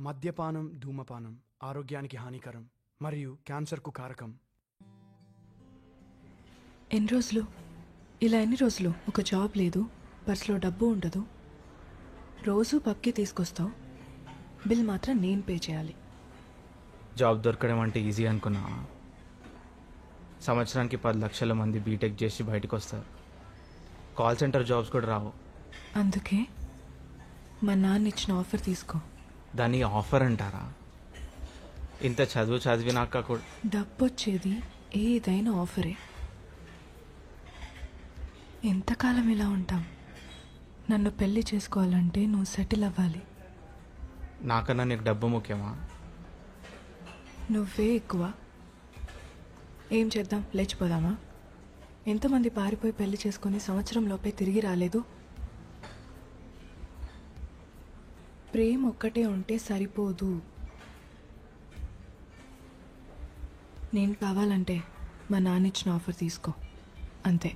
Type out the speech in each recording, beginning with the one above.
మద్యపానం, ధూమపానం ఆరోగ్యానికి హానికరం మరియు క్యాన్సర్కు కారకం. ఎన్ని రోజులు ఒక జాబ్ లేదు, పర్సులో డబ్బు ఉండదు, రోజు పబ్కి తీసుకొస్తావు, బిల్ మాత్రం నేను పే చేయాలి. జాబ్ దొరకడం అంటే ఈజీ అనుకున్నా. సంవత్సరానికి 10 లక్షల మంది బీటెక్ చేసి బయటకు వస్తారు. కాల్ సెంటర్ జాబ్స్ కూడా రావు. అందుకే మా నాన్న ఇచ్చిన ఆఫర్ తీసుకో. దాన్ని ఆఫర్ అంటారా? ఇంత చదివినాక కూడా డబ్బు వచ్చేది ఏదైనా ఆఫరే. ఎంతకాలం ఇలా ఉంటాం? నన్ను పెళ్లి చేసుకోవాలంటే నువ్వు సెటిల్ అవ్వాలి. నాకన్నా నీకు డబ్బు ముఖ్యమా? నువ్వే ఎక్కువ. ఏం చేద్దాం, లేచిపోదామా? ఎంతమంది పారిపోయి పెళ్లి చేసుకుని సంవత్సరంలోపే తిరిగి రాలేదు? ప్రేమ ఒక్కటే ఉంటే సరిపోదు. నేను కావాలంటే మా నాన్న ఇచ్చిన ఆఫర్ తీసుకో, అంతే.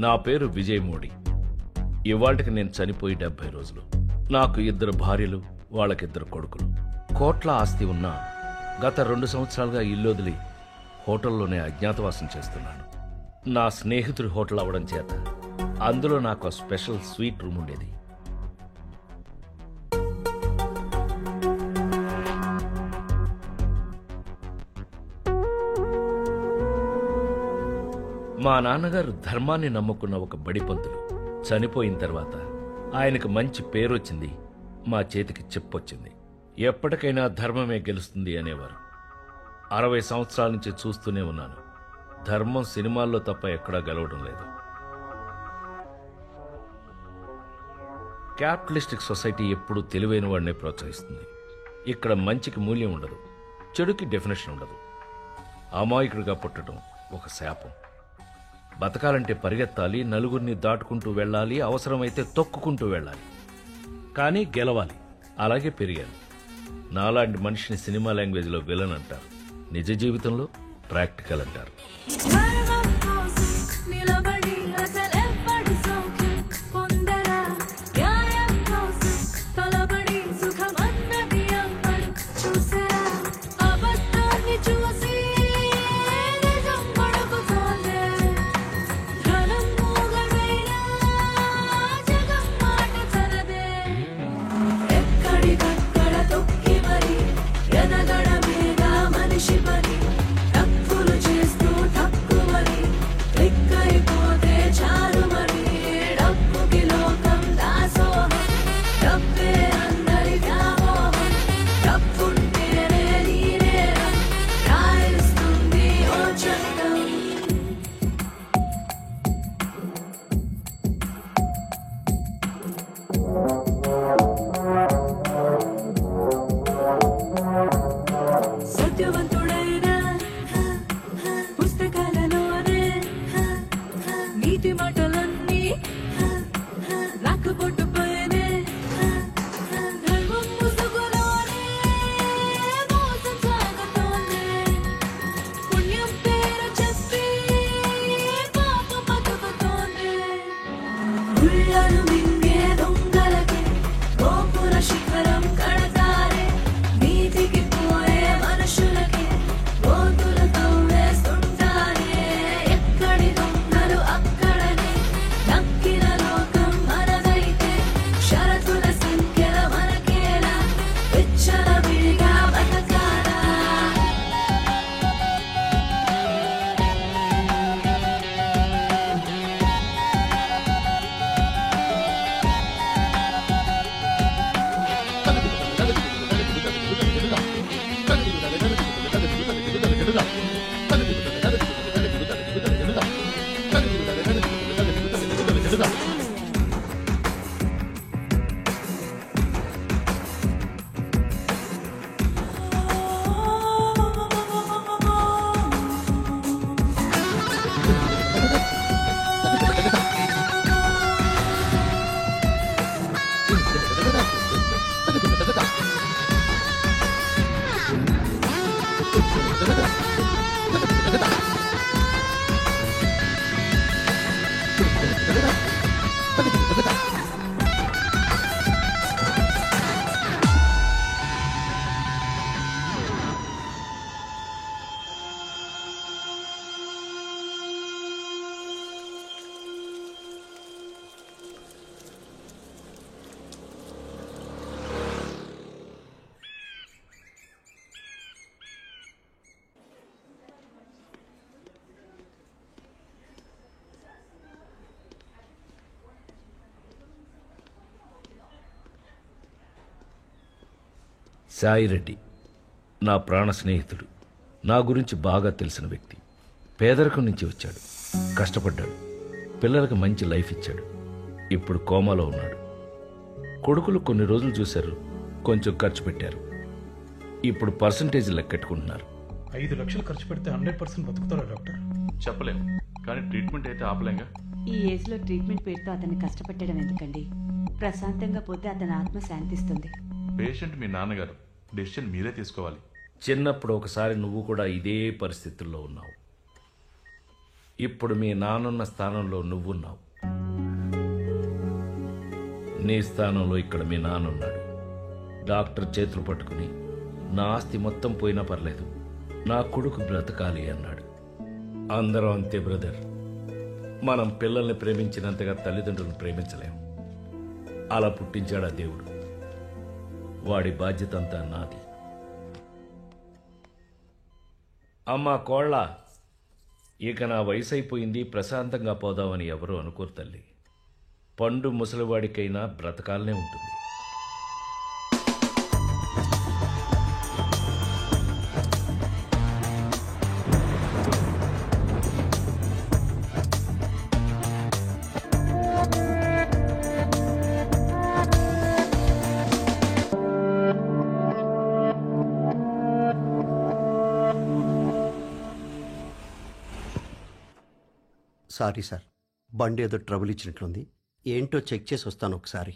నా పేరు విజయ్ మోడీ. ఇవాళకి నేను చనిపోయి 70 రోజులు. నాకు 2 భార్యలు, వాళ్ళకిద్దరు కొడుకులు. కోట్ల ఆస్తి ఉన్నా గత 2 సంవత్సరాలుగా ఇల్లు వదిలి హోటల్లోనే అజ్ఞాతవాసం చేస్తున్నాను. నా స్నేహితుడి హోటల్ అవడం చేత అందులో నాకు స్పెషల్ స్వీట్ రూమ్ ఉండేది. మా నాన్నగారు ధర్మాన్ని నమ్ముకున్న ఒక బడిపంతులు. చనిపోయిన తర్వాత ఆయనకు మంచి పేరొచ్చింది, మా చేతికి చెప్పొచ్చింది. ఎప్పటికైనా ధర్మమే గెలుస్తుంది అనేవారు. 60 సంవత్సరాల నుంచి చూస్తూనే ఉన్నాను. ధర్మం సినిమాల్లో తప్ప ఎక్కడా గెలవడం లేదు. క్యాపిటలిస్టిక్ సొసైటీ ఎప్పుడూ తెలివైన వాడినే ప్రోత్సహిస్తుంది. ఇక్కడ మంచికి మూల్యం ఉండదు, చెడుకి డెఫినేషన్ ఉండదు. అమాయకుడిగా పుట్టడం ఒక శాపం. బతకాలంటే పరిగెత్తాలి, నలుగురిని దాటుకుంటూ వెళ్ళాలి, అవసరమైతే తొక్కుకుంటూ వెళ్ళాలి, కానీ గెలవాలి. అలాగే పెరిగాను. నాలాంటి మనిషిని సినిమా లాంగ్వేజ్లో విలన్ అంటారు, నిజ జీవితంలో ప్రాక్టికల్ అంటారు. సాయిరెడ్డి నా ప్రాణ స్నేహితుడు, నా గురించి బాగా తెలిసిన వ్యక్తి. పేదరికం నుంచి వచ్చాడు, కష్టపడ్డాడు, పిల్లలకు మంచి లైఫ్ ఇచ్చాడు. ఇప్పుడు కోమాలో ఉన్నాడు. కొడుకులు కొన్ని రోజులు చూశారు, కొంచెం ఖర్చు పెట్టారు. ఇప్పుడు పర్సంటేజ్ లెక్కెట్టుకుంటున్నారు. 5 లక్షలు ఖర్చు పెడితే 100% బతుకుతారా డాక్టర్? చెప్పలేం, కానీ ట్రీట్మెంట్ అయితే ఆపలేంగా. ఈ ఏజ్లో ట్రీట్మెంట్ పేరుతో అతన్ని కష్టపెట్టడం ఎందుకండి? ప్రశాంతంగా పోతే అతని ఆత్మ శాంతిస్తుంది. పేషెంట్ మీ నాన్నగారు, డెసిషన్ మీరే తీసుకోవాలి. చిన్నప్పుడు ఒకసారి నువ్వు కూడా ఇదే పరిస్థితుల్లో ఉన్నావు. ఇప్పుడు మీ నాన్నున్న స్థానంలో నువ్వున్నావు. నీ స్థానంలో ఇక్కడ మీ నాన్నున్నాడు. డాక్టర్ చేతులు పట్టుకుని నా ఆస్తి మొత్తం పోయినా పర్లేదు, నా కొడుకు బ్రతకాలి అన్నాడు. అందరం అంతే బ్రదర్. మనం పిల్లల్ని ప్రేమించినంతగా తల్లిదండ్రులను ప్రేమించలేం. అలా పుట్టించాడా దేవుడు. వాడి బాధ్యత అంతా నాది. అమ్మా కోళ్ళ, ఇక నా వయసు అయిపోయింది, ప్రశాంతంగా పోదామని ఎవరూ అనుకోరు తల్లి. పండు ముసలివాడికైనా బ్రతకాలనే ఉంటుంది. సారీ సార్, బండి ఏదో ట్రబుల్ ఇచ్చినట్లుంది. ఏంటో చెక్ చేసి వస్తాను ఒకసారి.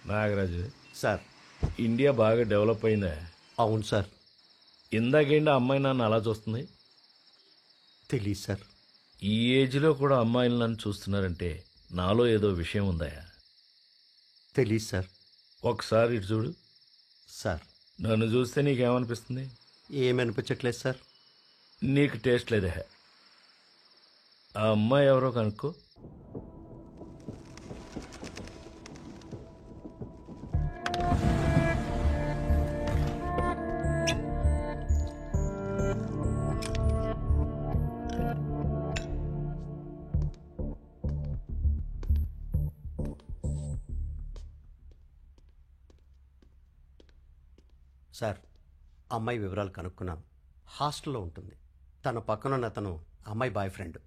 నాగరాజు, సార్. ఇండియా బాగా డెవలప్ అయిందా? అవును సార్. ఇందాకేంటి అమ్మాయి నన్ను అలా చూస్తుంది? తెలీదు సార్. ఈ ఏజ్లో కూడా అమ్మాయిలు నన్ను చూస్తున్నారంటే నాలో ఏదో విషయం ఉందా? తెలీదు సార్. ఒకసారి ఇటు చూడు. సార్, నన్ను చూస్తే నీకేమనిపిస్తుంది? ఏమనిపించట్లేదు సార్. నీకు టేస్ట్ లేదే. ఆ అమ్మాయి ఎవరో కనుక్కో. సార్, అమ్మాయి వివరాలు కనుక్కున్నాను. హాస్టల్లో ఉంటుంది. తన పక్కనున్న అతను అమ్మాయి బాయ్ ఫ్రెండ్.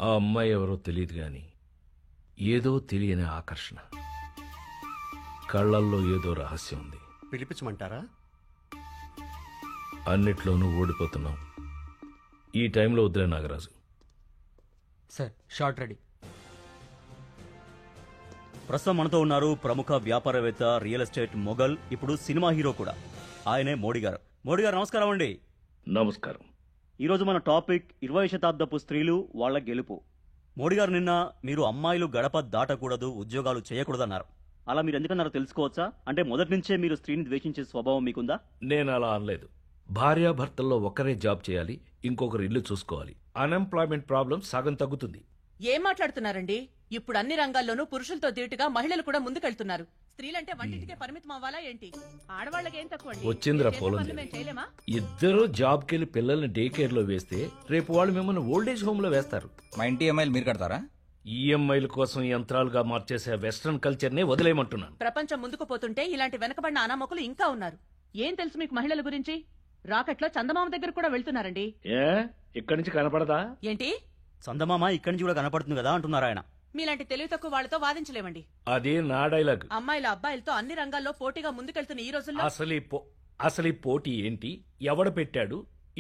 ఆ అమ్మాయి ఎవరో తెలియదు కానీ ఏదో తెలియని ఆకర్షణ, కళ్ళల్లో ఏదో రహస్యం ఉంది. పిలిపించమంటారా? అన్నిట్లోనూ ఓడిపోతున్నాం. ఈ టైంలో వద్దులే నాగరాజు. Sir, short ready. ప్రస్తుతం మనతో ఉన్నారు ప్రముఖ వ్యాపారవేత్త, రియల్ ఎస్టేట్ మొగల్, ఇప్పుడు సినిమా హీరో కూడా. ఆయనే మోడీ గారు. మోడీ గారు నమస్కారం అండి. నమస్కారం. ఈరోజు మన టాపిక్ 20వ శతాబ్దపు స్త్రీలు, వాళ్ళ గెలుపు. మోడీ గారు, నిన్న మీరు అమ్మాయిలు గడప దాటకూడదు, ఉద్యోగాలు చేయకూడదన్నారు. అలా మీరు ఎందుకన్నారో తెలుసుకోవచ్చా? అంటే మొదటి నుంచే మీరు స్త్రీని ద్వేషించే స్వభావం మీకుందా? నేను అలా అనలేదు. భార్యాభర్తల్లో ఒకరే జాబ్ చేయాలి, ఇంకొకరు ఇల్లు చూసుకోవాలి. అన్ఎంప్లాయ్మెంట్ ప్రాబ్లం సగం తగ్గుతుంది. ఏం మాట్లాడుతున్నారండి? ఇప్పుడు అన్ని రంగాల్లోనూ పురుషులతో దీటుగా మహిళలు కూడా ముందుకెళ్తున్నారు. స్త్రీలంటే వంటింటికే పరిమితం అవ్వాలా ఏంటి? ఆడవాళ్ళకి ఏం తక్కువ అండి? వచ్చిందిరా మీరు చేసే పొలం పనులు మేము చేయలేమా? ఇద్దరు జాబ్కి వెళ్ళి పిల్లల్ని డే కేర్ లో వేస్తే రేపు వాళ్ళు మిమ్మల్ని ఓల్డేజ్ హోమ్ లో వేస్తారు. మా ఇంటి EMIలు మీరు కడతారా? ఈఎంఐల కోసం యంత్రాలుగా మార్చేసే వెస్ట్రన్ కల్చర్ నే వదిలేయమంటున్నాను. ప్రపంచం ముందుకు పోతుంటే ఇలాంటి వెనకబడిన అనామకులు ఇంకా ఉన్నారు. ఏం తెలుసు మీకు మహిళల గురించి? రాకెట్లో చందమామ దగ్గర కూడా వెళ్తున్నారండి. ఏ ఇక్కడి నుంచి కనపడదా ఏంటి? చందమామ ఇక్కడి నుంచి కూడా కనపడుతుంది కదా అంటున్నారు ఆయన. మీలాంటి తెలివి తక్కువ వాళ్ళతో వాదించలేమండి. అది నా డైలాగ్. అమ్మాయిల అబ్బాయిలతో అన్ని రంగాల్లో పోటీగా ముందుకెళ్తున్న ఈ రోజుల్లో అసలు ఈ పోటీ ఏంటి, ఎవడు పెట్టాడు,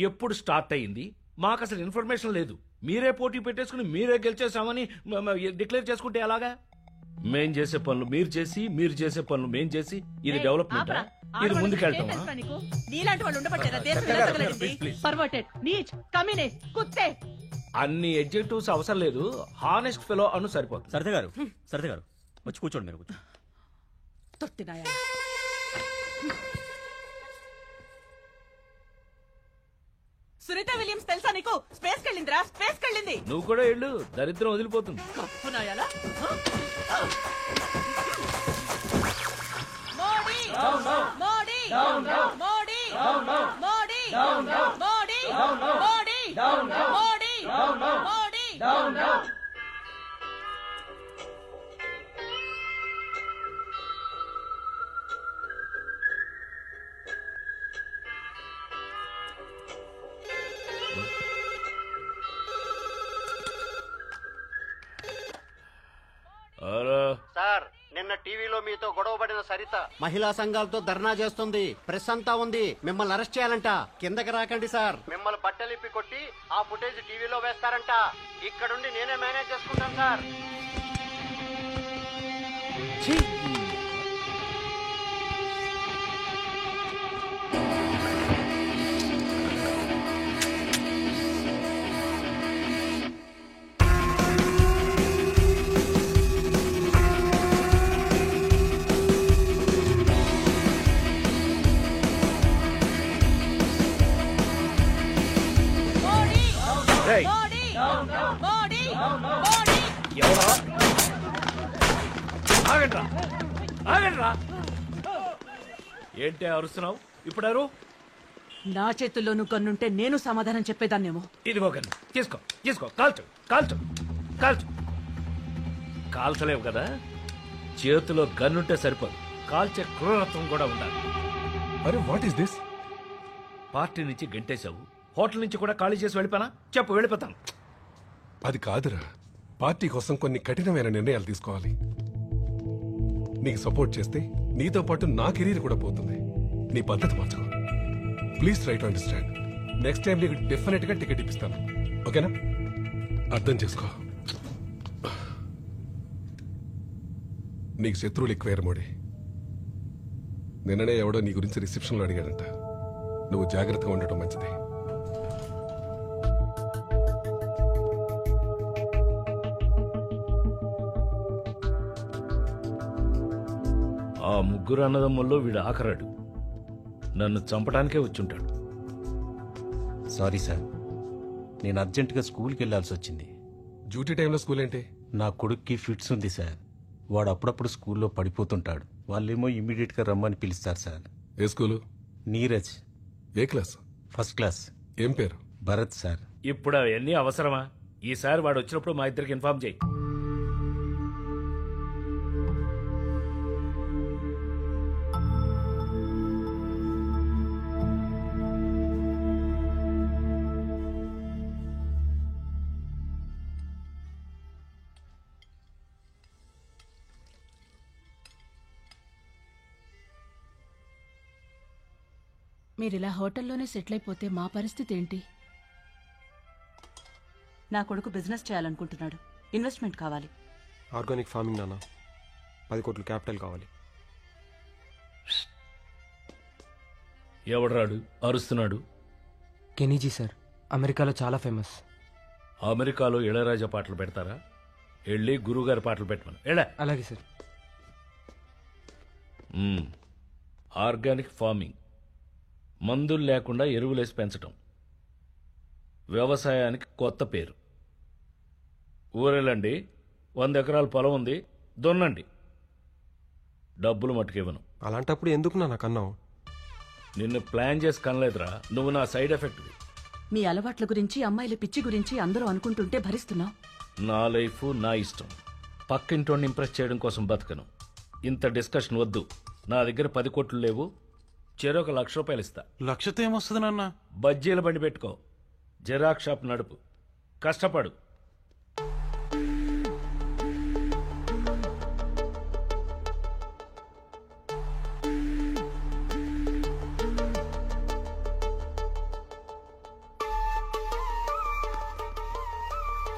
ఎప్పుడు స్టార్ట్ అయింది, మాకు అసలు ఇన్ఫర్మేషన్ లేదు. మీరే పోటీ పెట్టేసుకుని మీరే గెలిచేసామని డిక్లేర్ చేసుకుంటే ఎలాగా? మేం చేసే పనులు మీరు చేసి, మీరు చేసే పనులు మేం చేసి, ఇది డెవలప్మెంట్, ఇది ముందుకెళ్తాం. నీలాంటి వాళ్ళు ఉండబట్టారా దేశం ఇలా తగలడింది? పర్వర్టెడ్, నీచ్, కమ్యూనిస్ట్, కుత్తే. అన్ని ఎడ్జెక్టివ్స్ అవసరం లేదు, హానెస్ట్ ఫెలో అను సరిపోతుంది. సరితే గారు వచ్చి కూర్చోండి. మీరు కూర్చోండి. తొట్టినాయా. సునీత విలియమ్స్ తెలుసా నీకు? స్పేస్ కెళ్ళిందిరా, స్పేస్ కెళ్ళింది. నువ్వు కూడా వెళ్ళు, దరిద్రం వదిలిపోతుంది. కప్పునాయాలా. మోడీ మోడీ మోడీ మోడీ మోడీ మోడీ మోడీ మోడీ. సార్, నిన్న టీవీలో మీతో గొడవపడిన సరిత మహిళా సంఘాలతో ధర్నా చేస్తుంది. ప్రెస్ అంతా ఉంది. మిమ్మల్ని అరెస్ట్ చేయాలంట. కిందకి రాకండి సార్. మిమ్మల్ని బట్టలిప్పి కొట్టి ఆ ఫుటేజ్ టీవీలో వేస్తారంట. ఇక్కడుండి నేనే మేనేజ్ చేసుకుంటాను సార్. ఏంటి అరుస్తున్నావు? ఇప్పుడు నా చేతుల్లోనూ కన్నుంటే నేను సమాధానం చెప్పేదాన్నేమో. ఇదిగో కన్ను, తీసుకో తీసుకో, కాల్చు కాల్చు కాల్చు. కాల్చలేవు కదా, చేతిలో గన్నుంటే సరిపోదు, కాల్చే క్రూరత్వం కూడా ఉండాలి. అరే వాట్ ఈస్ దిస్? పార్టీ నుంచి గంటేశావు, హోటల్ నుంచి కూడా ఖాళీ చేసి వెళ్ళిపోనా? చెప్పు, వెళ్ళిపోతాను. అది కాదురా, పార్టీ కోసం కొన్ని కఠినమైన నిర్ణయాలు తీసుకోవాలి. నీకు సపోర్ట్ చేస్తే నీతో పాటు నా కెరీర్ కూడా పోతుంది. నీ పద్ధతి మార్చుకో please. Try to understand. Next time నీకు డెఫినెట్ గా టికెట్ ఇప్పిస్తాను, ఓకేనా? అర్థం చేసుకో. నీకు శత్రువులు ఎక్కువయ్యారు మోడీ. నిన్ననే ఎవడో నీ గురించి రిసెప్షన్లో అడిగాడంట. నువ్వు జాగ్రత్తగా ఉండటం మంచిది. ఆ ముగ్గురు అన్నదమ్ముల్లో వీడు ఆఖరాడు. నన్ను చంపడానికే వచ్చుంటాడు. సారీ సార్, నేను అర్జెంటుగా స్కూల్కి వెళ్లాల్సి వచ్చింది. డ్యూటీ టైంలో స్కూల్ ఏంటి? నా కొడుక్కి ఫిట్స్ ఉంది సార్. వాడు అప్పుడప్పుడు స్కూల్లో పడిపోతుంటాడు. వాళ్ళేమో ఇమ్మీడియట్గా రమ్మని పిలుస్తారు సార్. ఏ స్కూలు? నీరజ్. ఏ క్లాస్? First class. ఏం పేరు? భరత్ సార్. ఇప్పుడు అవన్నీ అవసరమా? ఈసారి వాడు వచ్చినప్పుడు మా ఇద్దరికి ఇన్ఫార్మ్ చేయి. మీరిలా హోటల్లోనే సెటిల్ అయిపోతే మా పరిస్థితి ఏంటి? నా కొడుకు బిజినెస్ చేయాలనుకుంటున్నాడు. ఇన్వెస్ట్మెంట్ కావాలి. ఆర్గానిక్ ఫార్మింగ్ నాన్న, 10 కోట్ల క్యాపిటల్ కావాలి. ఎవడరాడు అరుస్తున్నాడు? కెనీజీ సార్, అమెరికాలో చాలా ఫేమస్. అమెరికాలో ఇళయరాజా పాటలు పెడతారా? వెళ్ళి గురువుగారి పాటలు పెట్టమను. ఎడా. అలాగే సార్. ఆర్గానిక్ ఫార్మింగ్, మందులు లేకుండా ఎరువులేసి పెంచటం, వ్యవసాయానికి కొత్త పేరు. ఊరెళ్ళండి, 100 ఎకరాల పొలం ఉంది, దున్నండి. డబ్బులు మట్టుకివ్వను. అలాంటప్పుడు ఎందుకు నాన్న కన్నావు? నిన్ను ప్లాన్ చేసి కనలేదురా, నువ్వు నా సైడ్ ఎఫెక్ట్వి. మీ అలవాట్ల గురించి అమ్మాయిల పిచ్చి గురించి అందరూ అనుకుంటుంటే భరిస్తున్నావు. నా లైఫ్ నా ఇష్టం. పక్కింటోని ఇంప్రెస్ చేయడం కోసం బతకను. ఇంత డిస్కషన్ వద్దు. నా దగ్గర 10 కోట్లు లేవు, చెరొక ₹1,00,000 ఇస్తా. లక్షతో ఏమొస్తుంది నాన్న? బజ్జీల బండి పెట్టుకో, జిరాక్స్ షాప్ నడుపు, కష్టపడు.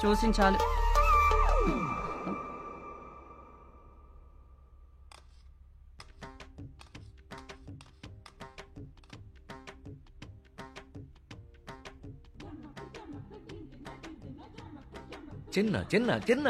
చూసించాలు. చిన్న చిన్న చిన్న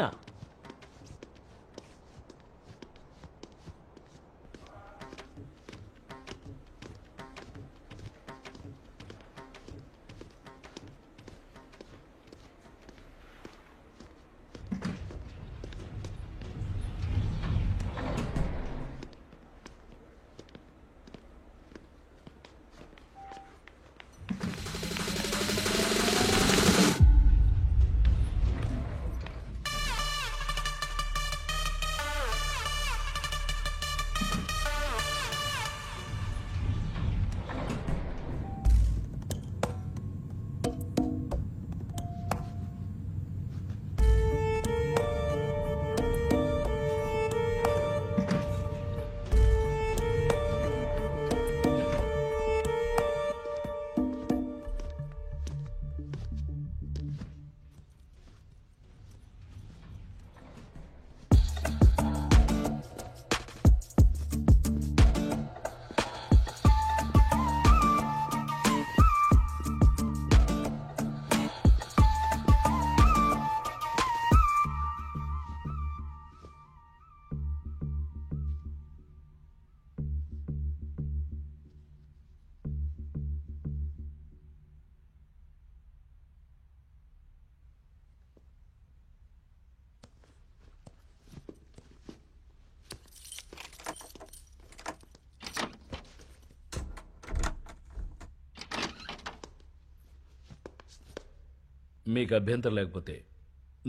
మీకు అభ్యంతరం లేకపోతే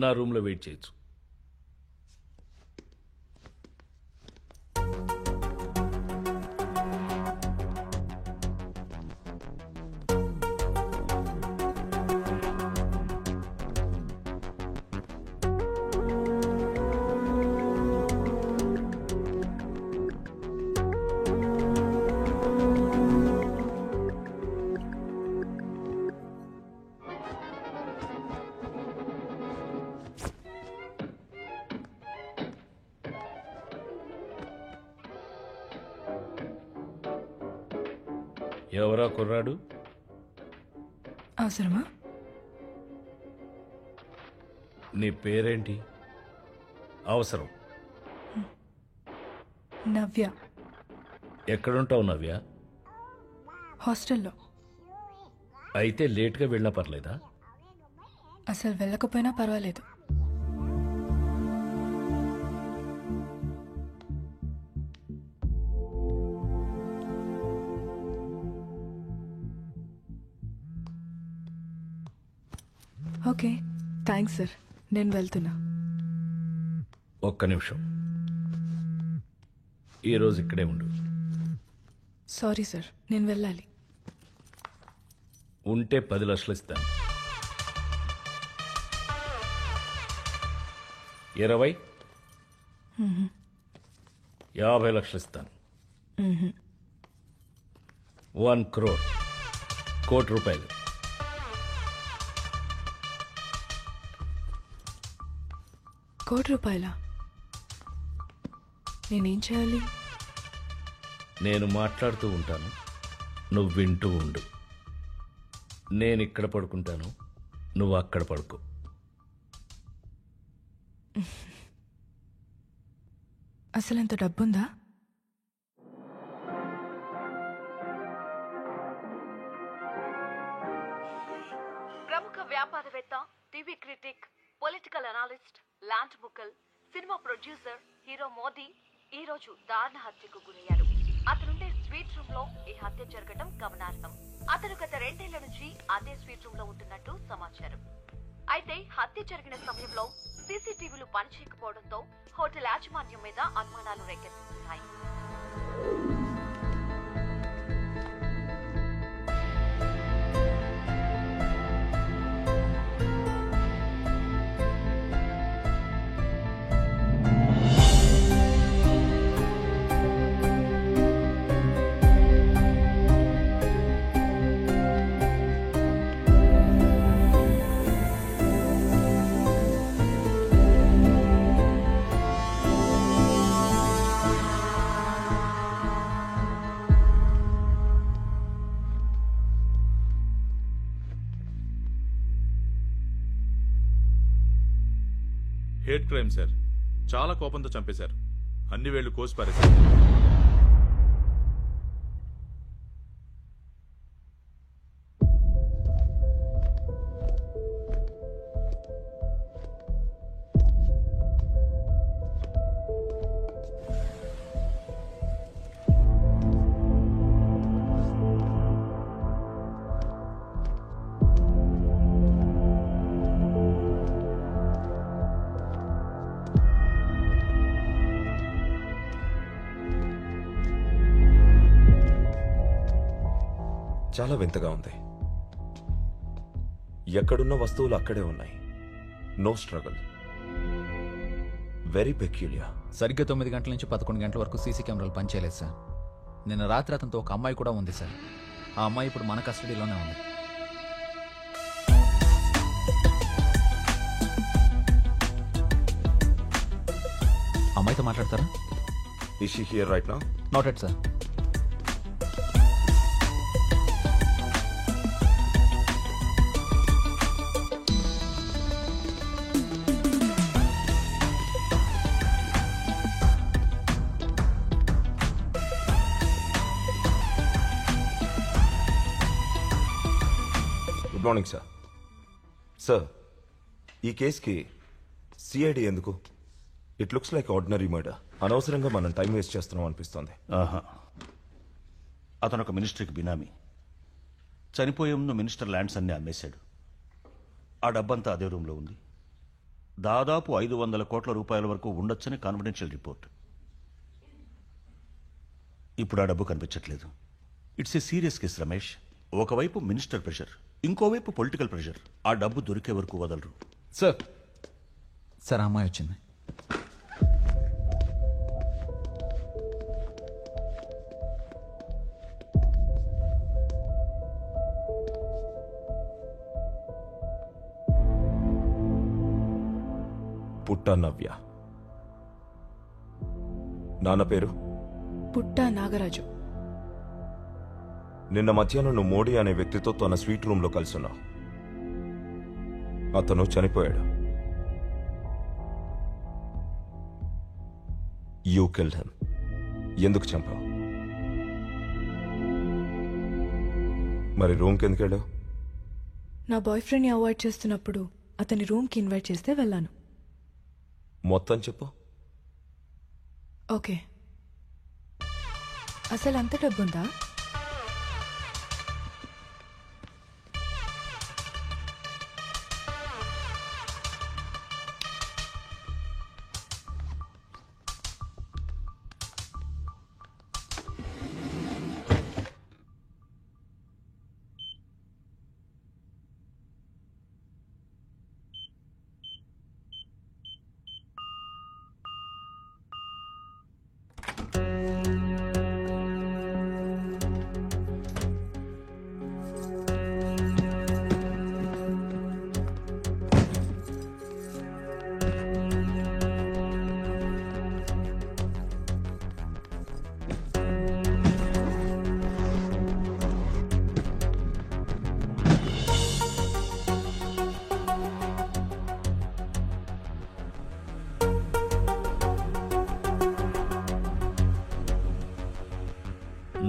నా రూమ్లో వెయిట్ చేయొచ్చు. ఎవరా కుర్రాడు? అవసరమా? నీ పేరేంటి? అవసరం. నవ్య. ఎక్కడుంటావు నవ్య? హాస్టల్లో. అయితే లేట్గా వెళ్ళినా పర్లేదా? అసలు వెళ్ళకపోయినా పర్వాలేదు. Okay, thanks sir. నేను వెళ్తున్నా. ఒక్క నిమిషం, ఈరోజు ఇక్కడే ఉండు. సారీ సార్, నేను వెళ్ళాలి. ఉంటే 10 లక్షలు ఇస్తాను. 20, 50 లక్షలు ఇస్తాను. 1 crore, ₹1,00,00,000. ₹1,00,00,000? నేనేం చేయాలి? నేను మాట్లాడుతూ ఉంటాను, నువ్వు వింటూ ఉండు. నేను ఇక్కడ పడుకుంటాను, నువ్వు అక్కడ పడుకో. అసలు ఎంత డబ్బుందా? ప్రముఖ వ్యాపారవేత్త, TV critic, political analyst, land ముక్కల్, సినిమా ప్రొడ్యూసర్, హీరో మోదీ, ఈ రోజు దారుణ హత్యకు గురయ్యారు. అతనుండే స్వీట్ రూమ్ లో ఈ హత్య జరగడం గమనార్హం. అతను గత 2 ఏళ్ల నుంచి అదే స్వీట్ రూమ్ లో ఉంటున్నట్టు సమాచారం. అయితే హత్య జరిగిన సమయంలో సీసీటీవీలు పనిచేయకపోవడంతో హోటల్ యాజమాన్యం మీద అనుమానాలు రేకెత్తుతున్నాయి. Hate crime sir. చాలా కోపంతో చంపేశారు. అన్ని వేళ్లు కోసి పారేశారు. చాలా వింతగా ఉంది. ఎక్కడున్న వస్తువులు అక్కడే ఉన్నాయి. No struggle. Very peculiar. సరిగ్గా 9 గంటల నుంచి 11 గంటల వరకు సీసీ కెమెరాలు పనిచేయలేదు సార్. నిన్న రాత్రి అతనితో ఒక అమ్మాయి కూడా ఉంది సార్. ఆ అమ్మాయి ఇప్పుడు మన కస్టడీలోనే ఉంది. అమ్మాయితో మాట్లాడతారా? Is she here right now? Not at sir. Good morning sir. Sir, ఈ కేసుకి సిఐడి ఎందుకు? It looks like ordinary murder. అనవసరంగా మనం టైం వేస్ట్ చేస్తున్నాం అనిపిస్తోంది. అతను ఒక మినిస్టర్కి బినామీ. చనిపోయే ముందు మినిస్టర్ ల్యాండ్స్ అన్నీ అమ్మేశాడు. ఆ డబ్బంతా అదే రూమ్లో ఉంది. దాదాపు 500 కోట్ల రూపాయల వరకు ఉండొచ్చని కాన్ఫిడెన్షియల్ రిపోర్ట్. ఇప్పుడు ఆ డబ్బు కనిపించట్లేదు. It's a serious case Ramesh. ఒకవైపు మినిస్టర్ ప్రెషర్, ఇంకోవైపు పొలిటికల్ ప్రెషర్. ఆ డబ్బు దొరికే వరకు వదలరు. సార్ సార్ ఆ అమ్మాయి వచ్చింది. పుట్ట నవ్య. నాన్న పేరు? పుట్ట నాగరాజు. నిన్న మధ్యాహ్నం నువ్వు మోడీ అనే వ్యక్తితో తన స్వీట్ రూమ్ లో కలుసున్నావు. అతను చనిపోయాడు. You killed him. ఎందుకు చంపావు? మరి రూమ్కి ఎందుకు వెళ్ళావు? నా బాయ్ ఫ్రెండ్ని అవాయిడ్ చేస్తున్నప్పుడు అతని రూమ్కి ఇన్వైట్ చేస్తే వెళ్ళాను. మొత్తం చెప్పు. ఓకే. అసలు అంత డబ్బుందా?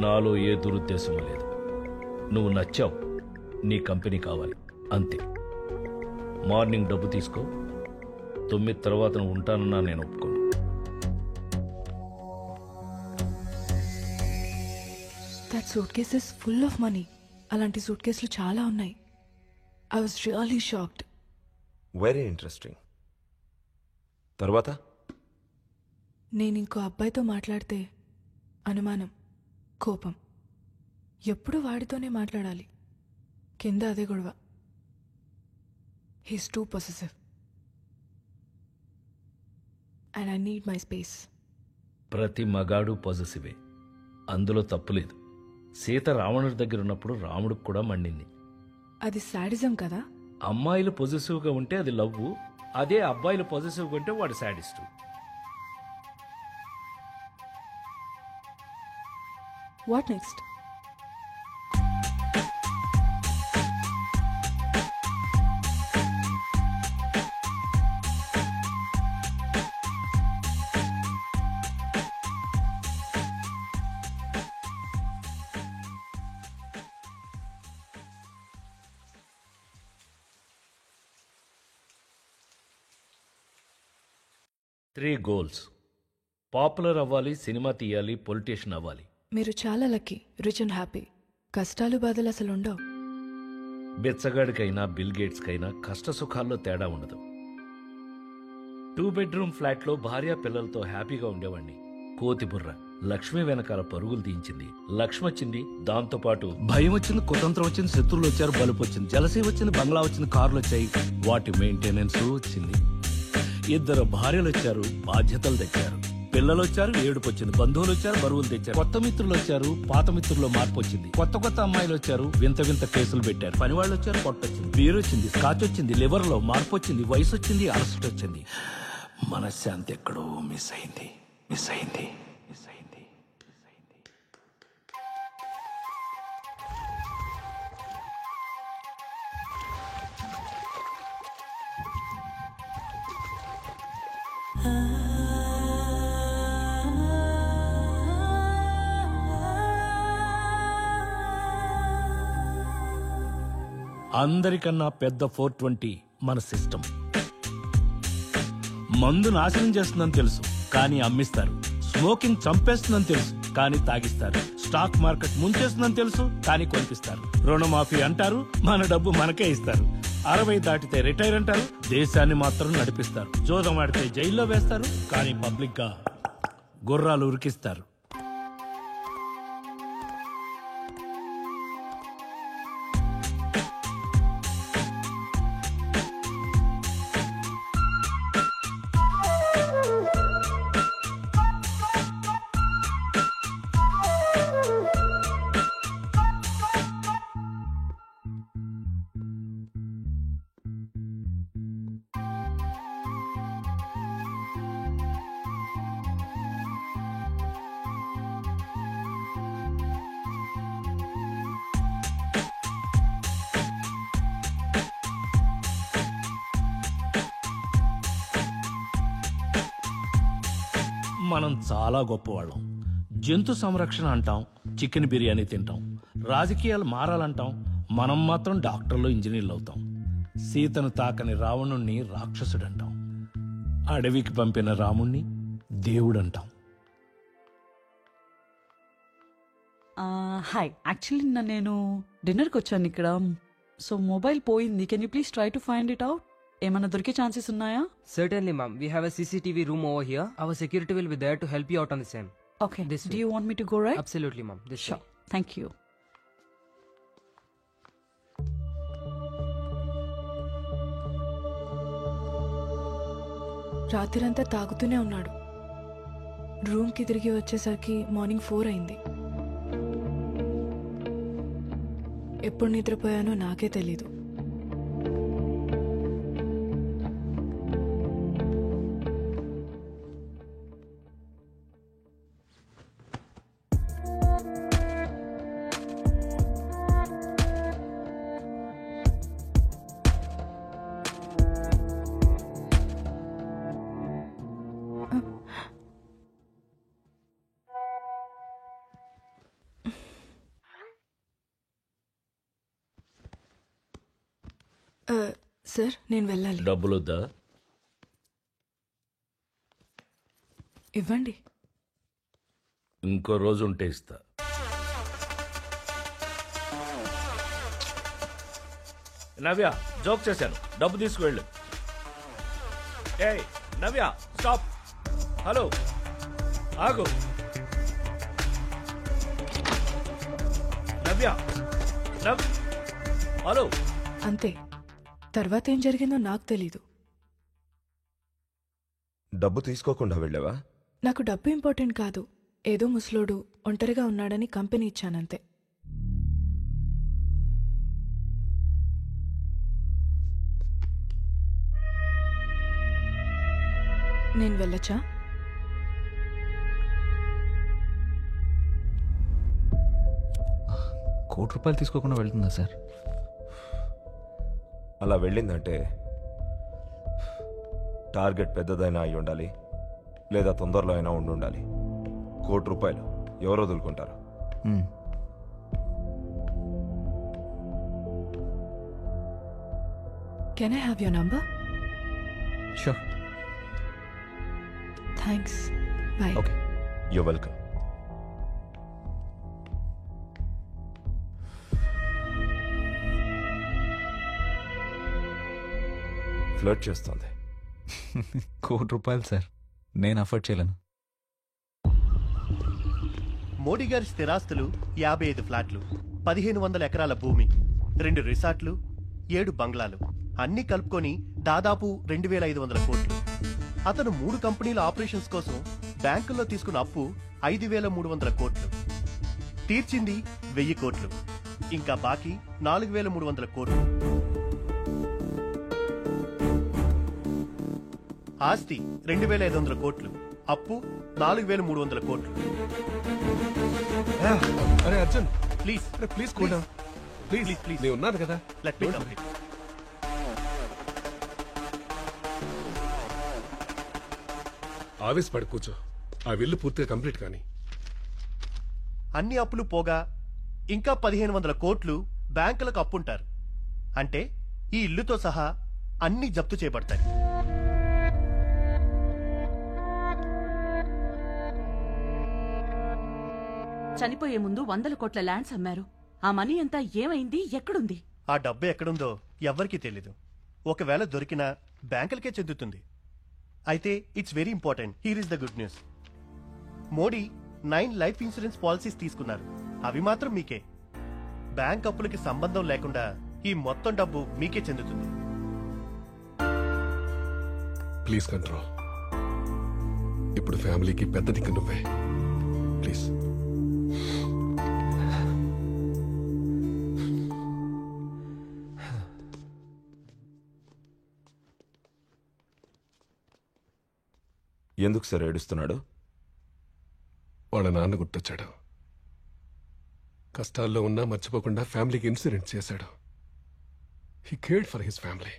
నాలో ఏ దురుద్దేశం లేదు. నువ్వు నచ్చావు, నీ కంపెనీ కావాలి, అంతే. మార్నింగ్ డబ్బు తీసుకో. 9 తర్వాత నువ్వు ఉంటానన్నా నేను ఒప్పుకోను. That suit case is full of money. అలాంటి సూట్ కేసులు చాలా ఉన్నాయి. I was really shocked. Very interesting. తర్వాత నేను ఇంకో అబ్బాయితో మాట్లాడితే అనుమానం, కోపం. ఎప్పుడు వాడితోనే మాట్లాడాలి. కింద అదే గొడవ. He's two possessive and I need my space. ప్రతి మగాడు పాజిటివే, అందులో తప్పులేదు. సీత రావణుడి దగ్గర ఉన్నప్పుడు రాముడికి కూడా మండింది. అది సాడిజం కదా. అమ్మాయిలు పొజిటివ్గా ఉంటే అది లవ్వు, అదే అబ్బాయిలు పాజిటివ్గా ఉంటే వాడు sadist. What next? Three goals: popular అవ్వాలి, సినిమా తీయాలి, పొలిటీషియన్ అవ్వాలి. మీరు చాలా లక్కీ, రిచ్ అండ్ హ్యాపీ. కష్టాలు బాధలు అసలు ఉండవు. బెచ్చగాడికైనా బిల్ గేట్స్కైనా కష్ట సుఖాల్లో తేడా ఉండదు. 2 బెడ్రూమ్ ఫ్లాట్లో భార్య పిల్లలతో హ్యాపీగా ఉండేవాణ్ణి. కోతిబుర్ర లక్ష్మి వెనకాల పరుగులు తీయించింది. లక్ష్మి వచ్చింది, దాంతోపాటు భయం వచ్చింది, కుతంత్రం వచ్చింది, శత్రువులు వచ్చారు, బలుపు వచ్చింది, జలసీ వచ్చింది, బంగ్లా వచ్చింది, కార్లు వచ్చాయి, వాటి మెయింటెనెన్స్ వచ్చింది. 2 భార్యలు వచ్చారు, బాధ్యతలు తెచ్చారు. పిల్లలు వచ్చారు, ఏడుపు వచ్చింది, బంధువులు వచ్చారు, బరువులు తెచ్చారు, కొత్త మిత్రులు వచ్చారు, పాత మిత్రుల్లో మార్పు వచ్చింది, కొత్త అమ్మాయిలు వచ్చారు, వింత వింత కేసులు పెట్టారు, పనివాళ్ళు వచ్చారు, పొట్టొచ్చింది, బీర్ వచ్చింది, స్కాచ్ వచ్చింది, లివర్ లో మార్పు వచ్చింది, వయసు వచ్చింది, అలసట వచ్చింది. మనశ్శాంతి ఎక్కడో మిస్ అయింది. అందరికన్నా పెద్ద 420 మన సిస్టమ్. మందు నాశనం చేస్తుందని తెలుసు, కానీ అమ్మిస్తారు. స్మోకింగ్ చంపేస్తుందని తెలుసు, కానీ తాగిస్తారు. స్టాక్ మార్కెట్ ముంచేస్తుందని తెలుసు, కానీ కొనిపిస్తారు. రుణమాఫీ అంటారు, మన డబ్బు మనకే ఇస్తారు. 60 దాటితే రిటైర్ అంటారు, దేశాన్ని మాత్రం నడిపిస్తారు. జోదం ఆడితే జైల్లో వేస్తారు, కానీ పబ్లిక్ గా గుర్రాలు ఉరికిస్తారు. మనం చాలా గొప్పవాళ్ళం. జంతు సంరక్షణ అంటాం, చికెన్ బిర్యానీ తింటాం, రాజకీయాలు మారాలంటాం, మనం మాత్రం డాక్టర్లు, ఇంజనీర్లు అవుతాం. సీతను తాకని రావణుణ్ణి రాక్షసుడంటాం, అడవికి పంపిన రాముణ్ణి దేవుడంటాం. హాయ్, యాక్చువల్లీ నేను డిన్నర్కి వచ్చాను ఇక్కడ. సో మొబైల్ పోయింది. Can you please try to find it out? ఏమైనా దొరికే ఛాన్సెస్ ఉన్నాయా? Certainly, ma'am. We have a CCTV room over here. Our security will be there to help you out on the same. Okay. This Do way. you want me to go right? Absolutely, ma'am. This Sure. way. Thank you. రాత్రిరంతా తాగుతూనే ఉన్నాడు. రూమ్కి తిరిగి వచ్చేసరికి morning 4 అయింది. ఎప్పుడు నిద్రపోయానో నాకే తెలీదు. Sir, నేను వెళ్ళాలి. డబ్బులొద్దా? ఇవ్వండి. ఇంకో రోజు ఉంటే ఇస్తా. నవ్య జోక్ చేశాను, డబ్బు తీసుకువెళ్ళు. ఏయ్ నవ్య స్టాప్. హలో ఆగు. నవ్య హలో. అంతే. తర్వాత ఏం జరిగిందో నాకు తెలీదు. డబ్బు తీసుకోకుండా వెళ్ళావా? నాకు డబ్బు ఇంపార్టెంట్ కాదు. ఏదో ముసలోడు ఒంటరిగా ఉన్నాడని కంపెనీ ఇచ్చానంతే. నేను వెళ్ళొచ్చా? ₹1 తీసుకోకుండా వెళ్తుందా సార్? అలా వెళ్ళిందంటే టార్గెట్ పెద్దదైనా అయి ఉండాలి, లేదా తొందరలో అయినా ఉండాలి. ₹1 ఎవరు వదులుకుంటారు? Can I have your number? Sure. Thanks. Bye. Okay. You're welcome. Flirt చేస్తోంది. ₹1 సార్, నేను అఫోర్డ్ చేయలేను. మోడీ గారి స్థిరాస్తులు 55 ఫ్లాట్లు, 1500 ఎకరాల భూమి, 2 రిసార్ట్లు, 7 బంగ్లాలు అన్నీ కలుపుకొని దాదాపు 2500 కోట్లు. అతను 3 కంపెనీల ఆపరేషన్స్ కోసం బ్యాంకుల్లో తీసుకున్న అప్పు 5300 కోట్లు. తీర్చింది 1000 కోట్లు. ఇంకా బాకీ 4300 కోట్లు. ఆస్తి 2500 కోట్లు, అప్పు 4300 కోట్లు. అరే అర్జున్ ప్లీజ్ ప్లీజ్ కూడా ప్లీజ్ ప్లీజ్ నేను ఉన్నాను కదా. Let me complete. ఆవేశపడి కూర్చో. ఆ విల్లు పూర్తిగా కంప్లీట్ కానీ. అన్ని అప్పులు పోగా ఇంకా 1500 కోట్లు బ్యాంకులకు అప్పుంటారు. అంటే ఈ ఇల్లుతో సహా అన్ని జప్తు చేయబడతాయి. చనిపోయే ముందు 100 కోట్ల ల్యాండ్స్ అమ్మారు. ఆ మనీ అంతా ఏమైంది, ఎక్కడుంది? ఆ డబ్బు ఎక్కడుందో ఎవ్వరికీ తెలీదు. ఒకవేళ దొరికినా బ్యాంకులకే చెందుతుంది. అయితే it's very important. Here is the good news. Modi 9 life insurance policies తీసుకున్నారు. అవి మాత్రం మీకే. బ్యాంక్ అప్పులకి సంబంధం లేకుండా ఈ మొత్తం డబ్బు మీకే చెందుతుంది. Please control. ఇప్పుడు ఫ్యామిలీకి పెద్ద దిక్కు నువ్వే. ప్లీజ్. ఎందుకు సార్ ఏడుస్తున్నాడు? వాళ్ళ నాన్న గుర్తొచ్చాడు. కష్టాల్లో ఉన్నా మర్చిపోకుండా ఫ్యామిలీకి ఇన్సూరెన్స్ చేశాడు. He cared for his family.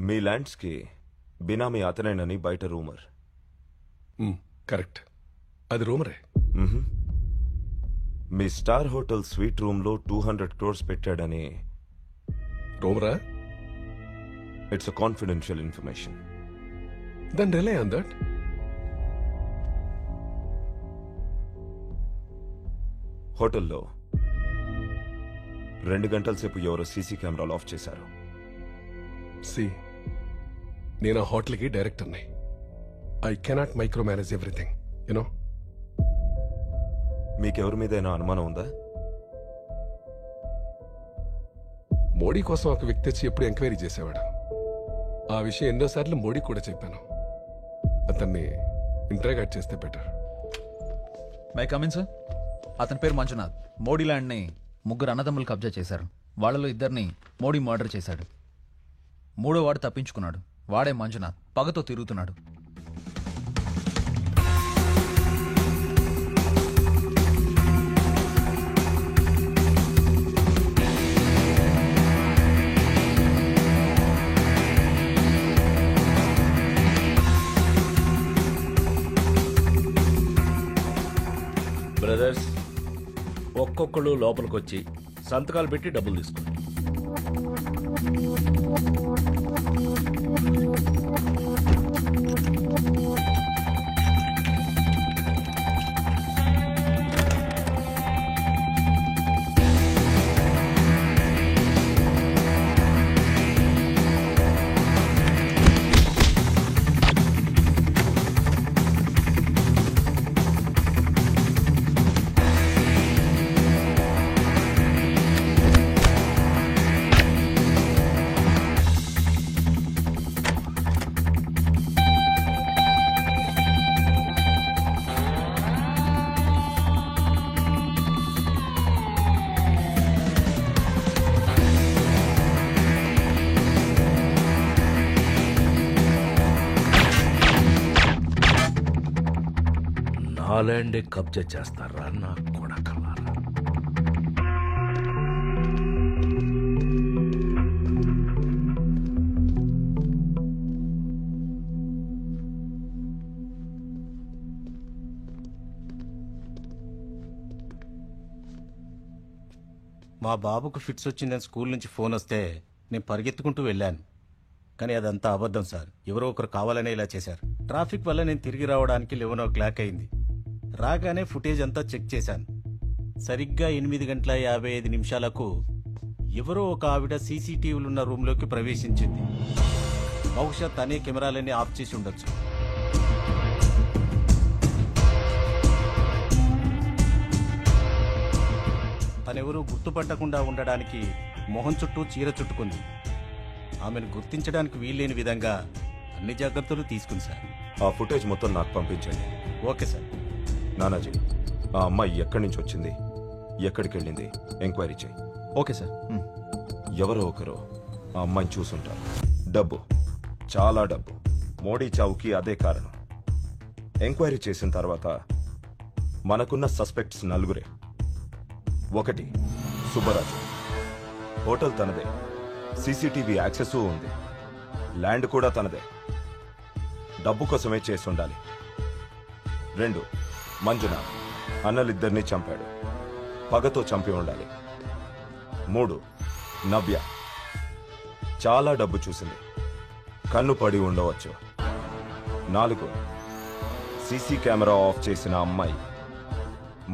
మీ ల్యాండ్స్కి బినామీ అతనేనని బయట రూమర్. కరెక్ట్, అది రూమరే. మీ స్టార్ హోటల్ స్వీట్ రూమ్లో 200 crores పెట్టాడని రూమరా? It's a confidential information. Then rely on that. హోటల్లో 2 గంటల సేపు ఎవరో సీసీ కెమెరాలు ఆఫ్ చేశారు. నేను ఆ హోటల్కి డైరెక్టర్ని. I cannot micromanage everything, you know. మీకెవరి మీదైనా అనుమానం ఉందా? మోడీ కోసం ఒక వ్యక్తి వచ్చి ఎప్పుడు ఎంక్వైరీ చేసేవాడు. ఆ విషయం ఎన్నోసార్లు మోడీ కూడా చెప్పాను. అతన్ని ఇంట్రాగేట్ చేస్తే బెటర్. May come in sir. అతని పేరు మంజునాథ్. మోడీ ల్యాండ్ని 3 అన్నదమ్ములు కబ్జా చేశారు. వాళ్ళలో 2 మోడీ మర్డర్ చేశాడు. 3వ వాడు తప్పించుకున్నాడు. వాడే మంజునాథ్. పగతో తిరుగుతున్నాడు. బ్రదర్స్, ఒక్కొక్కళ్ళు లోపలికొచ్చి సంతకాలు పెట్టి డబ్బులు తీసుకోండి. ల్యాండే కబ్జా చేస్తారా నా కొడకలారా? మా బాబుకు ఫిట్స్ వచ్చిందని స్కూల్ నుంచి ఫోన్ వస్తే నేను పరిగెత్తుకుంటూ వెళ్ళాను. కానీ అదంతా అబద్ధం సార్. ఎవరో ఒకరు కావాలనే ఇలా చేశారు. ట్రాఫిక్ వల్ల నేను తిరిగి రావడానికి 11 అయింది. రాగానే ఫుటేజ్ అంతా చెక్ చేశాను. సరిగ్గా 8:55 ఎవరో ఒక ఆవిడ సీసీటీవీలున్న రూమ్లోకి ప్రవేశించింది. బహుశా తనే కెమెరాలన్నీ ఆఫ్ చేసి ఉండొచ్చు. తనెవరూ గుర్తుపట్టకుండా ఉండడానికి మొహం చుట్టూ చీర చుట్టుకుంది. ఆమెను గుర్తించడానికి వీల్లేని విధంగా అన్ని జాగ్రత్తలు తీసుకుంది సార్. ఆ ఫుటేజ్ మొత్తం నాకు పంపించండి. Okay sir. నానాజీ, ఆ అమ్మాయి ఎక్కడి నుంచి వచ్చింది, ఎక్కడికి వెళ్ళింది ఎంక్వైరీ చేయి. Okay sir. ఎవరో ఒకరు ఆ అమ్మాయిని చూసుంటారు. డబ్బు, చాలా డబ్బు. మోడీ చావుకి అదే కారణం. ఎంక్వైరీ చేసిన తర్వాత మనకున్న సస్పెక్ట్స్ 4. 1 సుబ్బరాజు. హోటల్ తనదే, సీసీటీవీ యాక్సెస్ ఉంది, ల్యాండ్ కూడా తనదే. డబ్బు కోసమే చేసి ఉండాలి. 2 మంజునాథ్. అన్నలిద్దరినీ చంపాడు, పగతో చంపి ఉండాలి. 3 నవ్య. చాలా డబ్బు చూసింది, కన్ను పడి ఉండవచ్చు. 4 సీసీ కెమెరా ఆఫ్ చేసిన అమ్మాయి.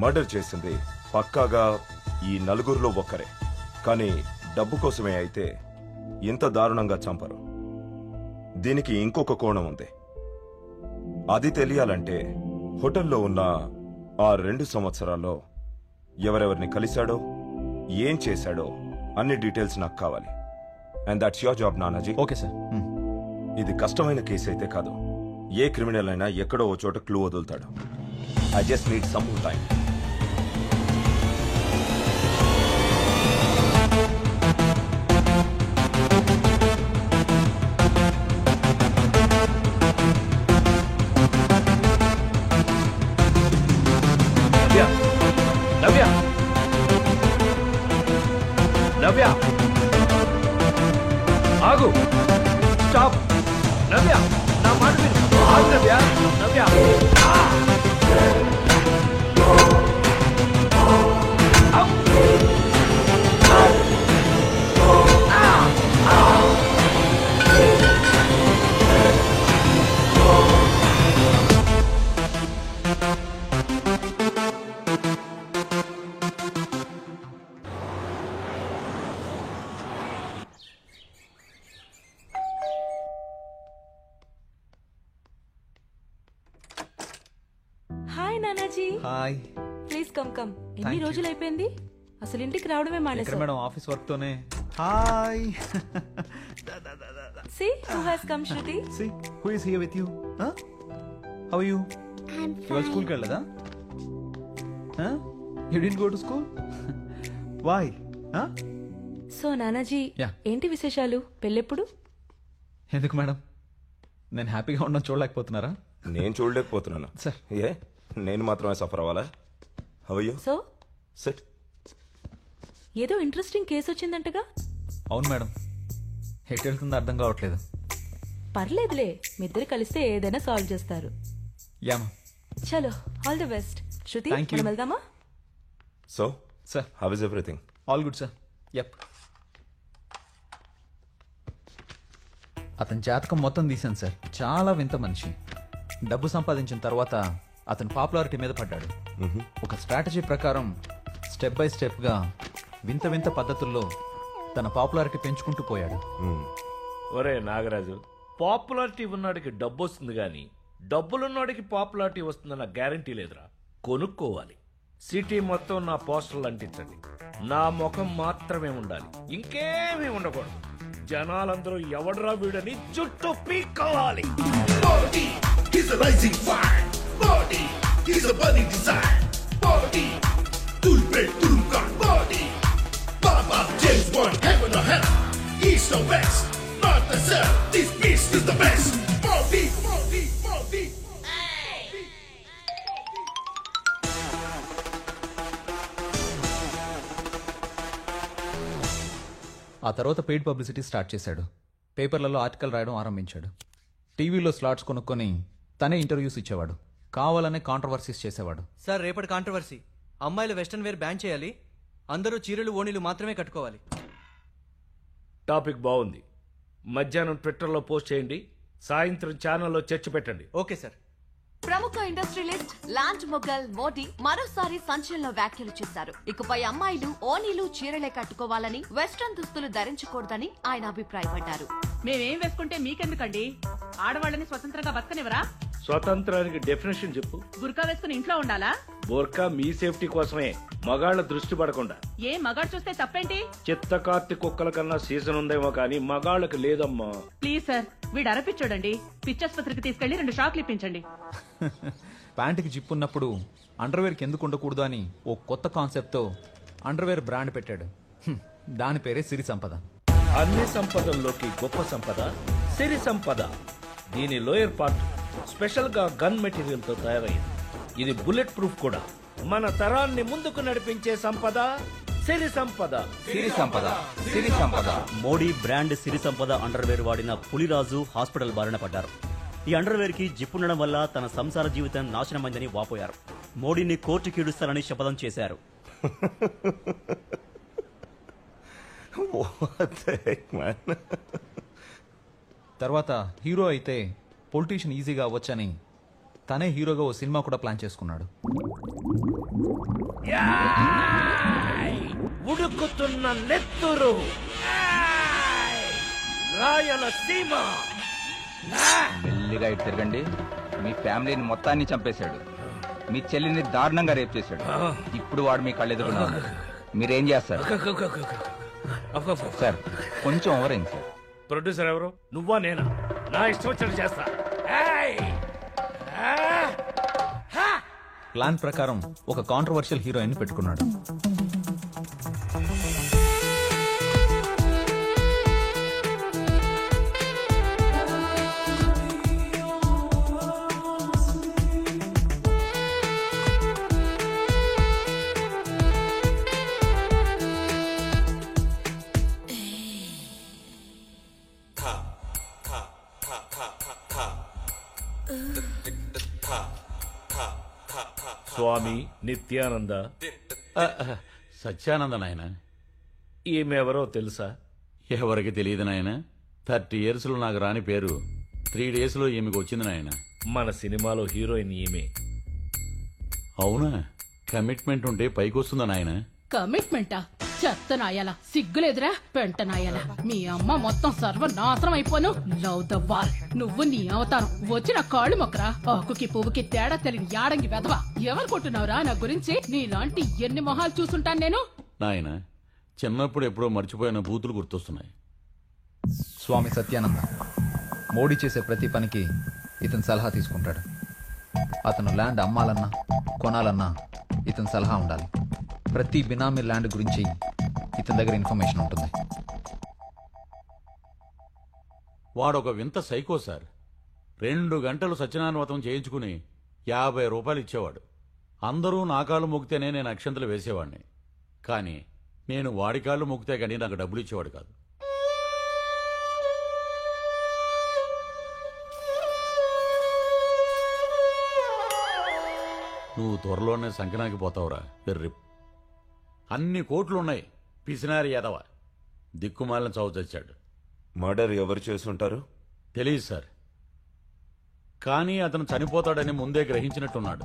మర్డర్ చేసింది పక్కాగా ఈ 4 ఒక్కరే. కానీ డబ్బు కోసమే అయితే ఇంత దారుణంగా చంపరు. దీనికి ఇంకొక కోణం ఉంది. అది తెలియాలంటే హోటల్లో ఉన్న ఆ 2 సంవత్సరాల్లో ఎవరెవరిని కలిశాడో, ఏం చేశాడో అన్ని డీటెయిల్స్ నాకు కావాలి. And that's your job Nanaji. Okay sir. ఇది కష్టమైన కేసు అయితే కాదు. ఏ క్రిమినల్ అయినా ఎక్కడో ఓ చోట క్లూ వదులుతాడు. I just need some time. Navya, ఆగు, స్టాప్. నవ్య, నా మాట విను. ఆగు Navya. Navya, hi Nanaji. Hi. Please come come. ఎన్ని Thank you. రోజులు అయిపోయింది అసలు ఇంటికి రావడమే ఎక్కడ మానేసావు. మేడం, ఆఫీస్ వర్క్ తోనే. Hi. See who has come, Shruti? See who is here with you? Huh? How are you? I'm ఇవాళ fine. స్కూల్కి వెళ్ళదా? Huh? You didn't go to school? Why? Huh? So Nanaji, Yeah. ఏంటి విశేషాలు? పెళ్ళెప్పుడు? ఎందుకు madam, నేను హ్యాపీగా ఉండడం చూడలేకపోతున్నారా? నేను చూడలేకపోతున్నాను. సార్, ఏ నేను మాత్రమే సఫర్ అవ్వాలా? How are you? So sit. ఏదో ఇంట్రెస్టింగ్ కేసు వచ్చిందంటగా? అవును మేడం, ఎటు వెళ్తుందో అర్థం కావట్లేదు. పర్లేదులే, మీ ఇద్దరు కలిస్తే ఏదైనా సాల్వ్ చేస్తారు. యామా. చలో, all the best. Shruti, Thank you. మనం వెళ్దామా? So sir, how is everything? All good sir. Yup. అతని జాతకం మొత్తం తీశాను సార్. చాలా వింత మనిషి. డబ్బు సంపాదించిన తర్వాత అతను పాపులారిటీ మీద పడ్డాడు. ఒక స్ట్రాటజీ ప్రకారం స్టెప్ బై స్టెప్గా వింత వింత పద్ధతుల్లో తన పాపులారిటీ పెంచుకుంటూ పోయాడు. ఒరే నాగరాజు, పాపులారిటీ ఉన్నవాడికి డబ్బు వస్తుంది కానీ డబ్బులున్నవాడికి పాపులారిటీ వస్తుందన్న గ్యారంటీ లేదురా. కొనుక్కోవాలి. సిటీ మొత్తం నా పోస్టర్లు అంటించండి. నా ముఖం మాత్రమే ఉండాలి, ఇంకేమీ ఉండకూడదు. జనాలందరూ ఎవడరా వీడని చుట్టూ పీక్కోవాలి. He's a rising fire. Body, he's a burning desire. Body, Tulpe Tulka. Body, Baba James Bond, heaven or hell, east or west, north or south. This beast is the best. Body, body, body. ఆ తర్వాత paid publicity start చేశాడు. పేపర్లలో article రాయడం ఆరంభించాడు. టీవీలో slots కొనుక్కొని తనే interviews ఇచ్చేవాడు. కావాలనే కాంట్రవర్సీస్ చేసేవాడు. సార్, రేపటి కాంట్రవర్సీ అమ్మాయిలు వెస్టర్న్ వేర్ బ్యాన్ చేయాలి, అందరూ చీరలు ఓణీలు మాత్రమే కట్టుకోవాలి. టాపిక్ బాగుంది. మధ్యాహ్నం ట్విట్టర్లో పోస్ట్ చేయండి, సాయంత్రం ఛానల్లో చర్చ పెట్టండి. Okay sir. ప్రముఖ ఇండస్ట్రియలిస్ట్ లాండ్ మొగల్ మోడీ మరోసారి సంచలన వ్యాఖ్యలు చేశారు. ఇకపై అమ్మాయిలు ఓనీలు చీరలే కట్టుకోవాలని, వెస్ట్రన్ దుస్తులు ధరించకూడదని ఆయన అభిప్రాయపడ్డారు. మేమేం వేసుకుంటే మీకెందుకండి? ఆడవాళ్ళని స్వతంత్రంగా బతకనివరా? స్వతంత్రానికి డెఫినేషన్ చెప్పు. బుర్కా వేసుకుని ఇంట్లో ఉండాలా? బోర్కా మీ సేఫ్టీ కోసమే, మగాళ్ల దృష్టి పడకుండా. ఏ మగాడు చూస్తే తప్పేంటి? చిత్తకార్తి కుక్కల కన్నా సీజన్ ఉందేమో కానీ మగాళ్ళకి లేదమ్మా. ప్లీజ్ సార్, వీడు అరపిచ్చోడండి. పిచ్చాసుపత్రికి తీసుకెళ్లి 2 షాక్లు ఇప్పించండి. ప్యాంటుకి జిప్ ఉన్నప్పుడు అండర్వేర్కి ఎందుకు ఉండకూడదు అని ఓ కొత్త కాన్సెప్ట్తో అండర్వేర్ బ్రాండ్ పెట్టాడు. దాని పేరే సిరి సంపద. అన్ని సంపదల్లోకి గొప్ప సంపద సిరి సంపద. దీని లోయర్ పార్ట్ స్పెషల్ గా గన్ మెటీరియల్ తో తయారైంది. ఇది బుల్లెట్ ప్రూఫ్ కూడా. మన తరాన్ని ముందుకు నడిపించే సంపద సిరి సంపద. సిరి సంపద, సిరి సంపద. మోడీ బ్రాండ్ సిరి సంపద అండర్వేర్ వాడిన పులిరాజు హాస్పిటల్ బారిన పడ్డారు. ఈ అండర్వేర్ కి జిప్పుండడం వల్ల తన సంసార జీవితం నాశనమైందని వాపోయారు. మోడీని కోర్టుకి ఈడుస్తారని శపథం చేశారు. తర్వాత హీరో అయితే పొలిటీషియన్ ఈజీగా అవ్వచ్చని తనే హీరోగా ఓ సినిమా కూడా ప్లాన్ చేసుకున్నాడు. ఉడుకుతున్న నెత్తురు రాయలసీమ. మెల్లిగా ఇటు తిరగండి. మీ ఫ్యామిలీని మొత్తాన్ని చంపేశాడు. మీ చెల్లిని దారుణంగా రేప్ చేశాడు. ఇప్పుడు వాడు మీ కళ్ళెదురుగా ఉన్నాడు. మీరేం చేస్తారు సార్? కొంచెం ఓవరైంది సార్. ప్రొడ్యూసర్ ఎవరు? నువ్వా నేనా? నా ఇష్టం వచ్చినట్టు చేస్తా. ప్లాన్ ప్రకారం ఒక కాంట్రవర్షియల్ హీరోయిన్ పెట్టుకున్నాడు. స్వామి నిత్యానంద. సత్యానంద నాయన. ఈమెవరో తెలుసా? ఎవరికి తెలియదు నాయన. 30 years లో నాకు రాని పేరు 3 days లో ఈమెకు వచ్చింది నాయన. మన సినిమాలో హీరోయిన్ ఈమె. అవునా? కమిట్మెంట్ ఉంటే పైకొస్తుందా నాయన? కమిట్మెంటా? చెత్త నాయాల, సిగ్గులేదురా పెంట నాయాల. మీ అమ్మ మొత్తం సర్వనాశనం అయిపోను. Love the wall. నువ్వు నీ అవతారం వచ్చిన కాళ్ళు మొక్కరా. ఆకుకి పువ్వుకి తేడా తెలియని యాడంగి వెధవా. ఎవరుకుంటున్నావురా నా గురించి? నీలాంటి ఎన్ని మొహాలు చూసుంటాను నేను. నాయన, చిన్నప్పుడు ఎప్పుడో మర్చిపోయిన బూతులు గుర్తొస్తున్నాయి. స్వామి సత్యానంద మోడీ చేసే ప్రతి పనికి ఇతను సలహా తీసుకుంటాడు. అతను ల్యాండ్ అమ్మాలన్నా కొనాలన్నా ఇతని సలహా ఉండాలి. ప్రతి బినామీ ల్యాండ్ గురించి ఇతని దగ్గర ఇన్ఫర్మేషన్ ఉంటుంది. వాడొక వింత సైకో సార్. 2 గంటలు సత్యనారాయణ వ్రతం చేయించుకుని 50 రూపాయలు ఇచ్చేవాడు. అందరూ నా కాళ్ళు మొక్కితేనే నేను అక్షంతలు వేసేవాడిని. కానీ నేను వాడి కాళ్ళు మొక్కితే కానీ నాకు డబ్బులు ఇచ్చేవాడు కాదు. నువ్వు త్వరలోనే సంకనాకి పోతావురా వెర్రి. అన్ని కోట్లున్నాయి. పిసినారి యాదవ దిక్కుమాలిన చావు చచ్చాడు. మర్డర్ ఎవరు చేసుంటారు? తెలియదు సార్. కానీ అతను చనిపోతాడని ముందే గ్రహించినట్టున్నాడు.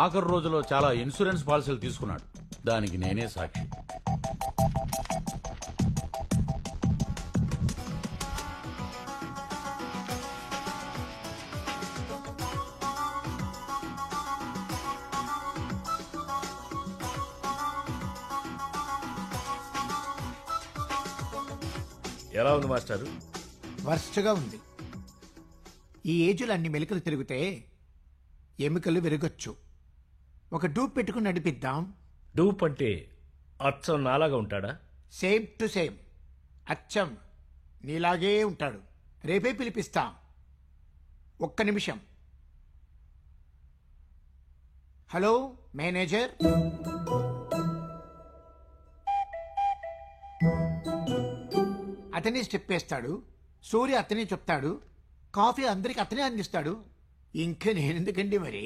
ఆఖరు రోజులో చాలా ఇన్సూరెన్స్ పాలసీలు తీసుకున్నాడు. దానికి నేనే సాక్షి. ఎలా ఉంది మాస్టారు? వర్స్ట్గా ఉంది. ఈ ఏజ్లో అన్ని మెలికలు తిరిగితే ఎముకలు విరగొచ్చు. ఒక డూప్ పెట్టుకుని నడిపిద్దాం. డూప్ అంటే అచ్చం నాలాగా ఉంటాడా? Same to same. అచ్చం నీలాగే ఉంటాడు. రేపే పిలిపిస్తా. ఒక్క నిమిషం. Hello manager. అతనే స్టెప్ వేస్తాడు, సూర్య అతనే చెప్తాడు, కాఫీ అందరికి అతనే అందిస్తాడు. ఇంకా నేనెందుకండి మరి.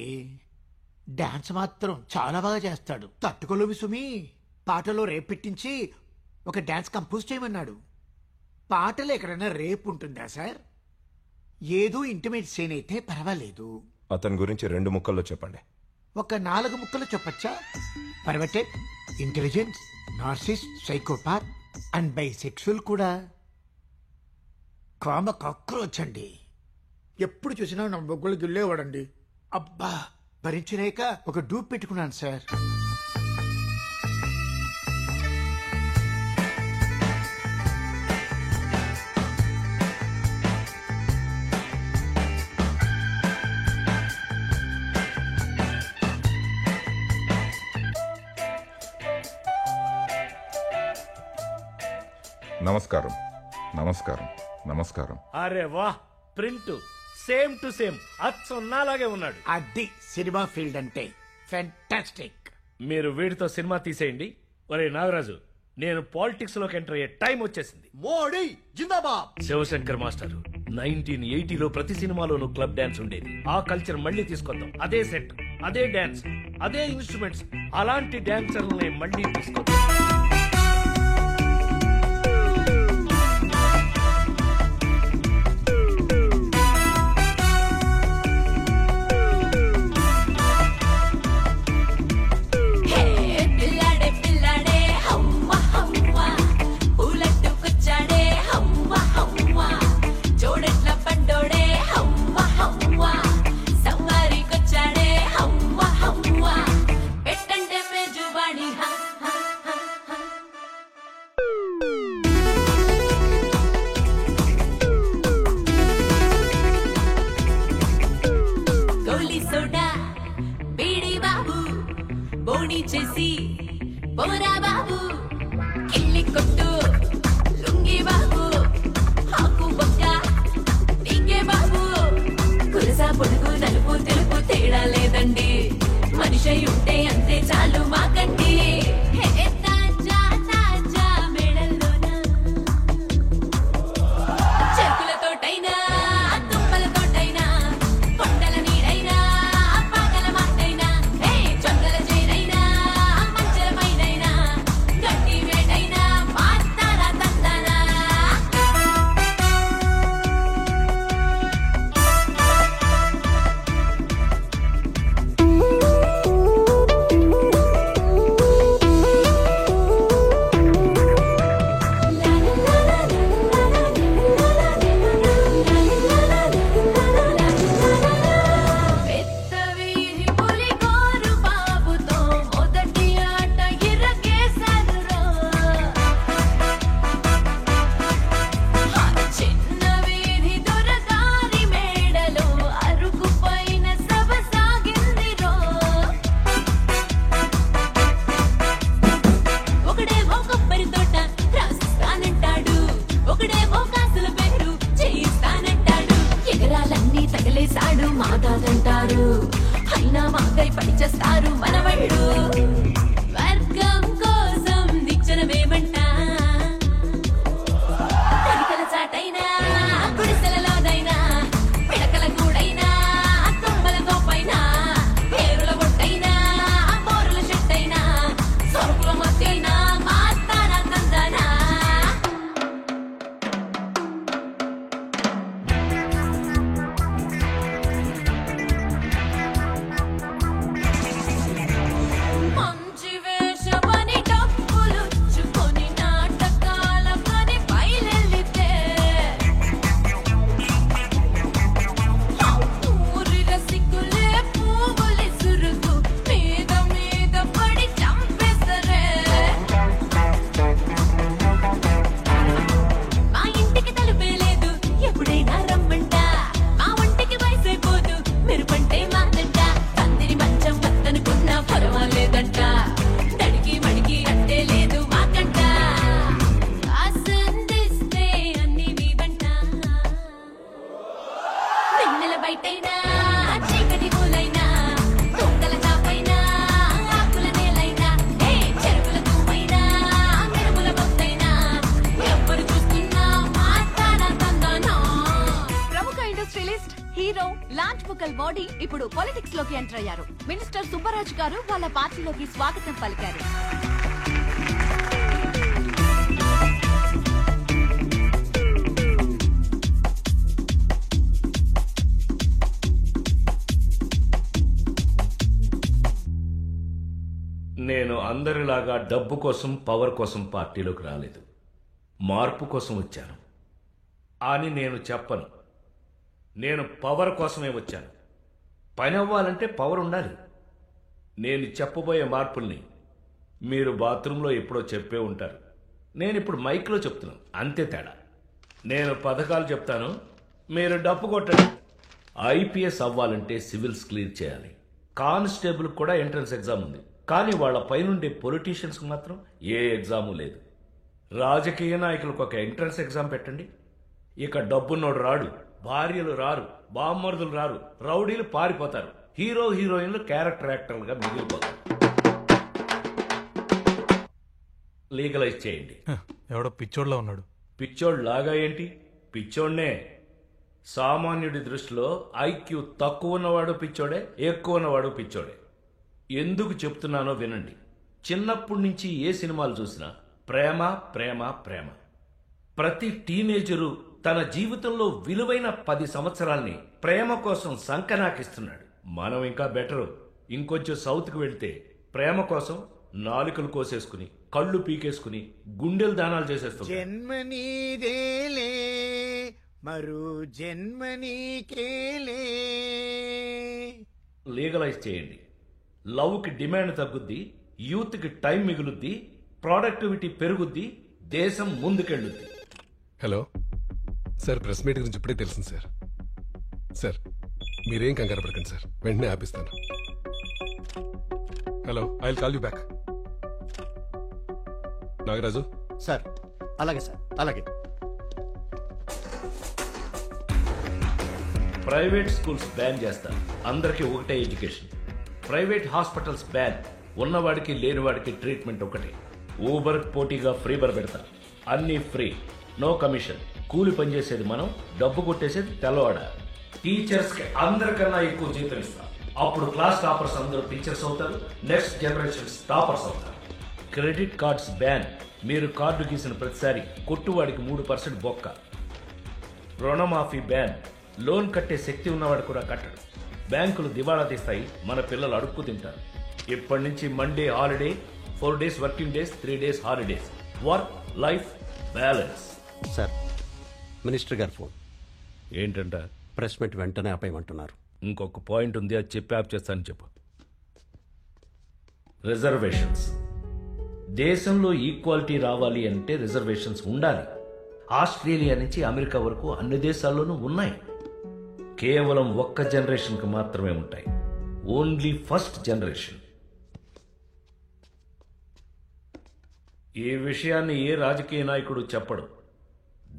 డాన్స్ మాత్రం చాలా బాగా చేస్తాడు. తట్టుకోలేమి సుమి. పాటలో రేప్ పెట్టించి ఒక డాన్స్ కంపోజ్ చేయమన్నాడు. పాటలో ఎక్కడైనా రేప్ ఉంటుందా సార్? ఏదో ఇంటిమేట్ సీన్ అయితే పర్వాలేదు. అతని గురించి 2 ముక్కల్లో చెప్పండి. ఒక 4 ముక్కలు చెప్పచ్చా? Perverted, intelligence, narcissist, psychopath and bisexual కూడా. కామ కాక్రోచ్ అండి. ఎప్పుడు చూసినా నా బొగ్గులు గిల్లేవాడండి. అబ్బా భరించలేక ఒక డూప్ పెట్టుకున్నాను సార్. నమస్కారం నమస్కారం నమస్కారం. అరే వా, ప్రింట్ సేమ్ టు సేమ్ అచ్చొన్నాలాగే ఉన్నాడు. అది సినిమా ఫీల్డ్ అంటే ఫెంటాస్టిక్. మీరు వీడితో సినిమా తీసేయండి. ఒరే నాగరాజు, నేను పాలిటిక్స్ లోకి ఎంటర్ అయ్యే టైం వచ్చేసింది. మోడీ జిందాబాద్. శివశంకర్ మాస్టర్ 1980లో ప్రతి సినిమాలోనూ క్లబ్ డాన్స్ ఉండేది. ఆ కల్చర్ మళ్ళీ తీసుకొద్దాం. అదే సెట్, అదే డాన్స్, అదే ఇన్స్ట్రుమెంట్స్, అలాంటి డాన్సర్లని మళ్ళీ తీసుకొద్దాం. మంచి బుకల్ మోడీ ఇప్పుడు పాలిటిక్స్ లోకి ఎంటర్ అయ్యారు. మినిస్టర్ సుబ్బరాజు గారు వాళ్ళ పార్టీలోకి స్వాగతం పలికారు. నేను అందరిలాగా డబ్బు కోసం పవర్ కోసం పార్టీలోకి రాలేదు. మార్పు కోసం వచ్చాను అని నేను చెప్పను. నేను పవర్ కోసమే వచ్చాను. పని అవ్వాలంటే పవర్ ఉండాలి. నేను చెప్పబోయే మార్పుల్ని మీరు బాత్రూంలో ఎప్పుడో చెప్పే ఉంటారు. నేను ఇప్పుడు మైక్లో చెప్తున్నాను, అంతే తేడా. నేను పథకాలు చెప్తాను, మీరు డప్పు కొట్టండి. ఐపీఎస్ అవ్వాలంటే సివిల్స్ క్లియర్ చేయాలి. కానిస్టేబుల్ కూడా ఎంట్రన్స్ ఎగ్జామ్ ఉంది, కానీ వాళ్ళ పైనుండే పొలిటీషియన్స్కి మాత్రం ఏ ఎగ్జాము లేదు. రాజకీయ నాయకులకు ఒక ఎంట్రన్స్ ఎగ్జామ్ పెట్టండి. ఇక డబ్బున్నోడు రాడు, భార్యలు రారు, బామ్మరుదులు రారు, రౌడీలు పారిపోతారు, హీరో హీరోయిన్లు క్యారెక్టర్ యాక్టర్లుగా మిగిలిపోతారు. లీగలైజ్ చేయండి. ఎవడో పిచ్చోడ్లా ఉన్నాడు. పిచ్చోడ్ లాగా ఏంటి? పిచ్చోడ్నే. సామాన్యుడి దృష్టిలో ఐక్యూ తక్కువ ఉన్నవాడు పిచ్చోడే, ఎక్కువ ఉన్నవాడు పిచ్చోడే. ఎందుకు చెప్తున్నానో వినండి. చిన్నప్పటి నుంచి ఏ సినిమాలు చూసినా ప్రేమ ప్రేమ ప్రేమ. ప్రతి టీనేజరు తన జీవితంలో విలువైన 10 సంవత్సరాల్ని ప్రేమ కోసం సంకనాకిస్తున్నాడు. మనం ఇంకా బెటరు. ఇంకొంచెం సౌత్కి వెళ్తే ప్రేమ కోసం నాలుకలు కోసేసుకుని, కళ్ళు పీకేసుకుని, గుండెలు దానాలు చేసేస్తున్నాడు. జన్మనీదేలే మరో జన్మనీకేలే. లీగలైజ్ చేయండి. లవ్కి డిమాండ్ తగ్గుద్ది, యూత్కి టైం మిగులుద్ది, ప్రొడక్టివిటీ పెరుగుద్ది, దేశం ముందుకెళ్ళుద్ది. హలో సార్, ప్రెస్ మీట్ గురించి ఇప్పుడే తెలిసింది సార్. సార్ మీరేం కంగారు పడకండి సార్, వెంటనే ఆపిస్తాను. Hello, I will call you back. Nagaraju sir. అలాగే సార్, అలాగే. ప్రైవేట్ స్కూల్స్ బ్యాన్ చేస్తా. అందరికీ ఒకటే ఎడ్యుకేషన్. Private hospitals ban. ఉన్నవాడికి లేనివాడికి ట్రీట్మెంట్ ఒకటే. ఊబర్ పోటీగా ఫ్రీ బర్ పెడతా. అన్నీ ఫ్రీ, నో కమిషన్. కూలి పనిచేసేది మనం, డబ్బు కొట్టేసేది తెల్లవాడ. టీచర్స్ కి అందరికన్నా ఎక్కువ జీతం ఇస్తా. అప్పుడు క్లాస్ టాపర్స్ అందరూ టీచర్స్ అవుతారు, నెక్స్ట్ జనరేషన్స్ టాపర్స్ అవుతారు. Credit cards ban. మీరు కార్డు గీసిన ప్రతిసారి కొట్టువాడికి 3% బొక్క. రుణమాఫీ బ్యాన్. లోన్ కట్టే శక్తి ఉన్నవాడు కూడా కట్టడు. బ్యాంకులు దివాళా తీస్తాయి, మన పిల్లలు అడుక్కు తింటారు. ఇప్పటి నుంచి Monday holiday, 4 days working days, 3 days holidays. Work life balance. Sir, minister గారు ఫోన్. ఏంటంట? ప్రెస్ మీట్ వెంటనే ఆపేయమంటున్నారు. ఇంకొక పాయింట్ ఉంది, అది చెప్పి ఆప్ చేస్తాను చెప్పు. రిజర్వేషన్స్. దేశంలో ఈక్వాలిటీ రావాలి అంటే రిజర్వేషన్స్ ఉండాలి. ఆస్ట్రేలియా నుంచి అమెరికా వరకు అన్ని దేశాల్లోనూ ఉన్నాయి. కేవలం ఒక్క జనరేషన్కి మాత్రమే ఉంటాయి. Only first generation. ఈ విషయాన్ని ఏ రాజకీయ నాయకుడు చెప్పడు.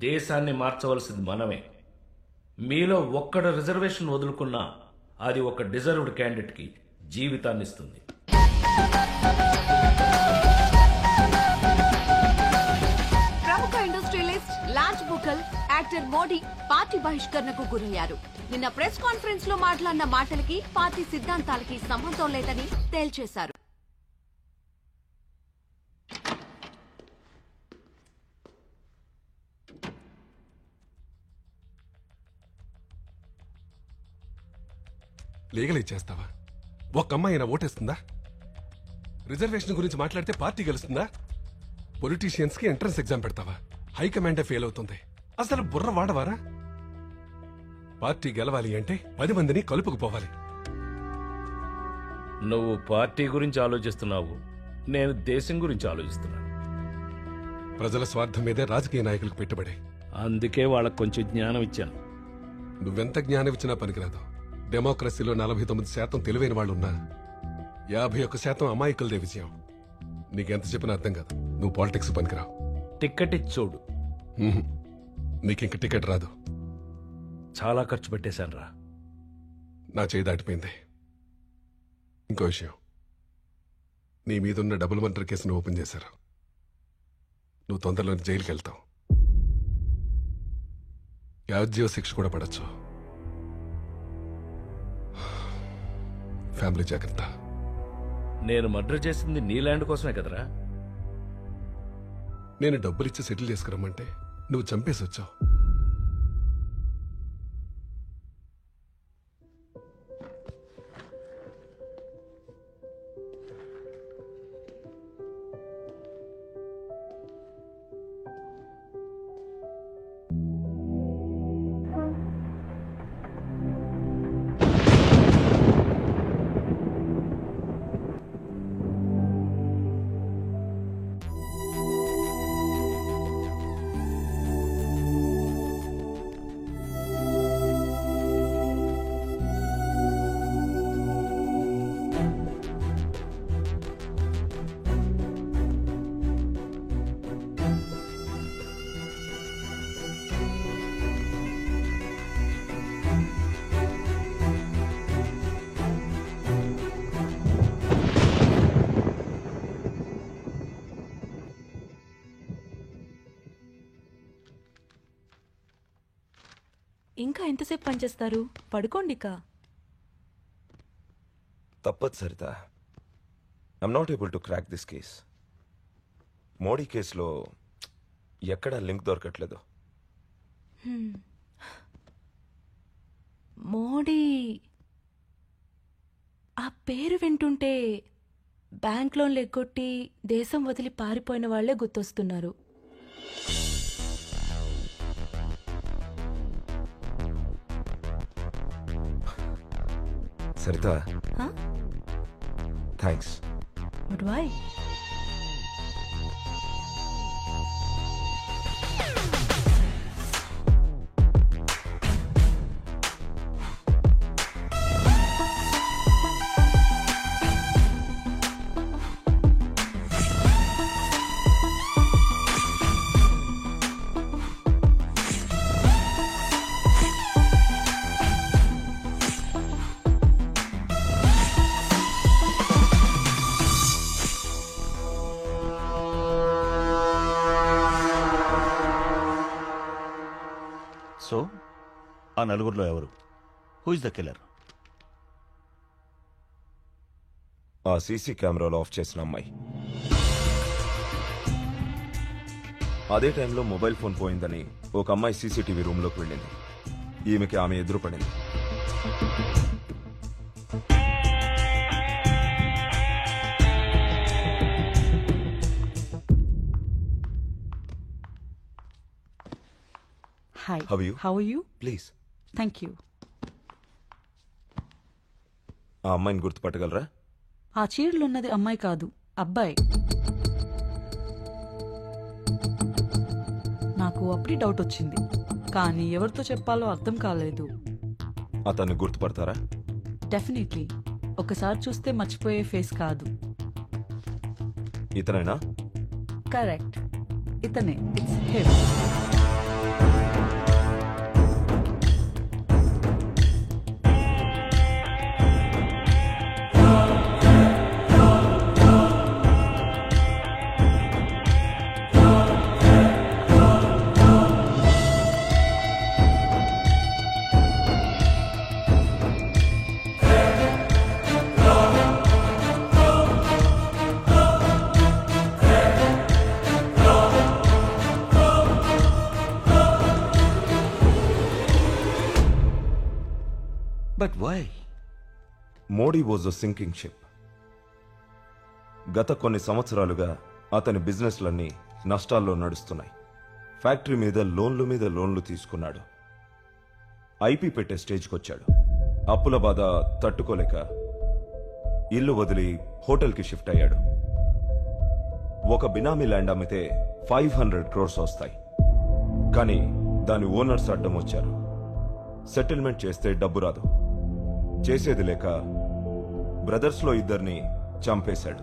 దేశాన్ని మార్చవలసింది మనమే. మీలో ఒక్కడు రిజర్వేషన్ వదులుకున్నా అది ఒక డిజర్వ్డ్ క్యాండిడేట్కి జీవితాన్ని ఇస్తుంది. ప్రముఖ ఇండస్ట్రియలిస్ట్ లాంచ్ బుకల్ యాక్టర్ మోడీ పార్టీ బహిష్కరణకు గురయ్యారు. నిన్న ప్రెస్ కాన్ఫరెన్స్ లో మాట్లాడిన మాటలకి పార్టీ సిద్ధాంతాలకి సంబంధం లేదని తేల్చేశారు. లీగల్ ఇచ్చేస్తావా? ఒక్క అమ్మాయి అయినా ఓటేస్తుందా? రిజర్వేషన్ గురించి మాట్లాడితే పార్టీ గెలుస్తుందా? పొలిటీషియన్స్ కి ఎంట్రన్స్ ఎగ్జామ్ పెడతావా? హైకమాండే ఫెయిల్ అవుతుంది. అసలు బుర్ర వాడవారా? పార్టీ గెలవాలి అంటే 10 మందిని కలుపుకుపోవాలి. నువ్వు పార్టీ గురించి ఆలోచిస్తున్నావు, నేను దేశం గురించి ఆలోచిస్తున్నాను. ప్రజల స్వార్థం మీదే రాజకీయ నాయకులకు పెట్టుబడి. అందుకే వాళ్ళకు కొంచెం జ్ఞానం ఇచ్చాను. నువ్వెంత జ్ఞానం ఇచ్చినా పనికిరాదు. డెమోక్రసీలో 49% తెలివైన వాళ్ళు ఉన్నా 51% అమాయకులదే విజయం. నీకెంత చెప్పినా అర్థం కాదు. నువ్వు పాలిటిక్స్ పనికిరావు. టికెట్ ఇచ్చి చూడు. నీకింక టికెట్ రాదు. చాలా ఖర్చు పెట్టేశాను రా. నా చేయి దాటిపోయింది. ఇంకో విషయం, నీ మీదున్న డబుల్ మర్డర్ కేసును ఓపెన్ చేశారు. నువ్వు తొందరలోనే జైలుకి వెళ్తావు. యావజ్జీవ శిక్ష కూడా పడచ్చు. ఫ్యామిలీ జాగ్రత్త. నేను మర్డర్ చేసింది నీ ల్యాండ్ కోసమే కదరా. నేను డబ్బులిచ్చి సెటిల్ చేసుకురమ్మంటే నువ్వు చంపేసి వచ్చావు. ఇంకా ఎంతసేపు పనిచేస్తారు? పడుకోండి. తప్పదు Saritha. I'm not able to crack this case. Modi కేసులో ఎక్కడా లింక్ దొరకట్లేదు. మోడీ ఆ పేరు వింటుంటే బ్యాంక్ లోన్లు ఎగ్గొట్టి దేశం వదిలి పారిపోయిన వాళ్లే గుర్తొస్తున్నారు. Saritha, thanks. But why? So ఆ నలుగురిలో ఎవరు? Who is the killer? ఆ సీసీ కెమెరాలో ఆఫ్ చేసిన అమ్మాయి. అదే టైంలో మొబైల్ ఫోన్ పోయిందని ఒక అమ్మాయి సీసీటీవీ రూమ్లోకి వెళ్ళింది. ఈమెకి ఆమె ఎదురుపడింది. Hi. How are you? How are you? Please. Thank you. ఆ అమ్మాయిని గుర్తుపట్టగలరా? ఆ చీరలు ఉన్నది అమ్మాయి కాదు, అబ్బాయి. నాకు అప్పుడే డౌట్ వచ్చింది, కానీ ఎవరితో చెప్పాలో అర్థం కాలేదు. అతన్ని గుర్తుపడతారా? డెఫినెట్లీ. ఒకసారి చూస్తే మర్చిపోయే ఫేస్ కాదు. ఇతనేనా? కరెక్ట్, ఇతనే. It's him. But why? Modi was a sinking ship. గత కొన్ని సంవత్సరాలుగా అతని బిజినెస్లన్నీ నష్టాల్లో నడుస్తున్నాయి. ఫ్యాక్టరీ మీద లోన్లు తీసుకున్నాడు. ఐపీ పెట్టే స్టేజ్కి వచ్చాడు. అప్పుల బాధ తట్టుకోలేక ఇల్లు వదిలి హోటల్కి షిఫ్ట్ అయ్యాడు. ఒక బినామీ ల్యాండ్ అమ్మితే 500 crores వస్తాయి. కానీ దాని ఓనర్స్ అడ్డం వచ్చారు. సెటిల్మెంట్ చేస్తే డబ్బు రాదు. చేసేది లేక బ్రదర్స్లో ఇద్దరిని చంపేశాడు.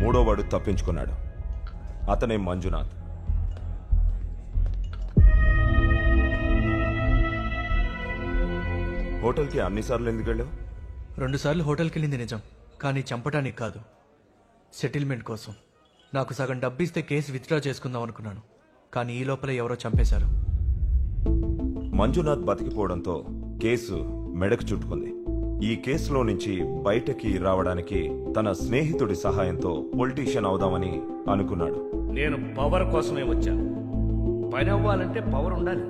మూడోవాడు తప్పించుకున్నాడు. అతనే మంజునాథ్. హోటల్కి అన్నిసార్లు ఎందుకు వెళ్ళావు? 2 సార్లు హోటల్కి వెళ్ళింది నిజం, కానీ చంపటానికి కాదు, సెటిల్మెంట్ కోసం. నాకు సగం డబ్బిస్తే కేసు విత్డ్రా చేసుకుందాం అనుకున్నాను, కానీ ఈ లోపల ఎవరో చంపేశారు. మంజునాథ్ బతికిపోవడంతో కేసు మెడకు చుట్టుకుంది. ఈ కేసులో నుంచి బయటకి రావడానికి తన స్నేహితుడి సహాయంతో పొలిటీషియన్ అవుదామని అనుకున్నాడు. నేను పవర్ కోసమే వచ్చాను. పని అవ్వాలంటే పవర్ ఉండాలి.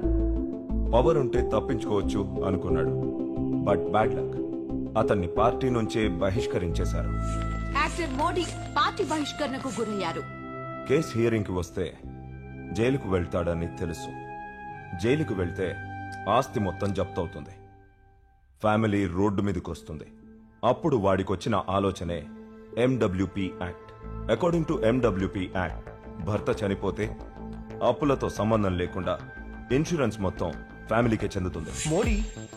పవర్ ఉంటే తప్పించుకోవచ్చు అనుకున్నాడు. బట్ బ్యాడ్ లక్, అతన్ని పార్టీ నుంచే బహిష్కరించేశారు. యాక్టర్ మోడీ పార్టీ బహిష్కరణకు గురయ్యారు. కేసు హియరింగ్కి వస్తే జైలుకు వెళ్తాడని తెలుసు. జైలుకు వెళ్తే ఆస్తి మొత్తం జప్తవుతుంది. ఫ్యామిలీ రోడ్డు మీదకి వస్తుంది. అప్పుడు వాడికొచ్చిన ఆలోచనే MWP act. According to MWP act, భర్త చనిపోతే అప్పులతో సంబంధం లేకుండా ఇన్సూరెన్స్ మొత్తం ఫ్యామిలీకే చెందుతుంది. మోడీ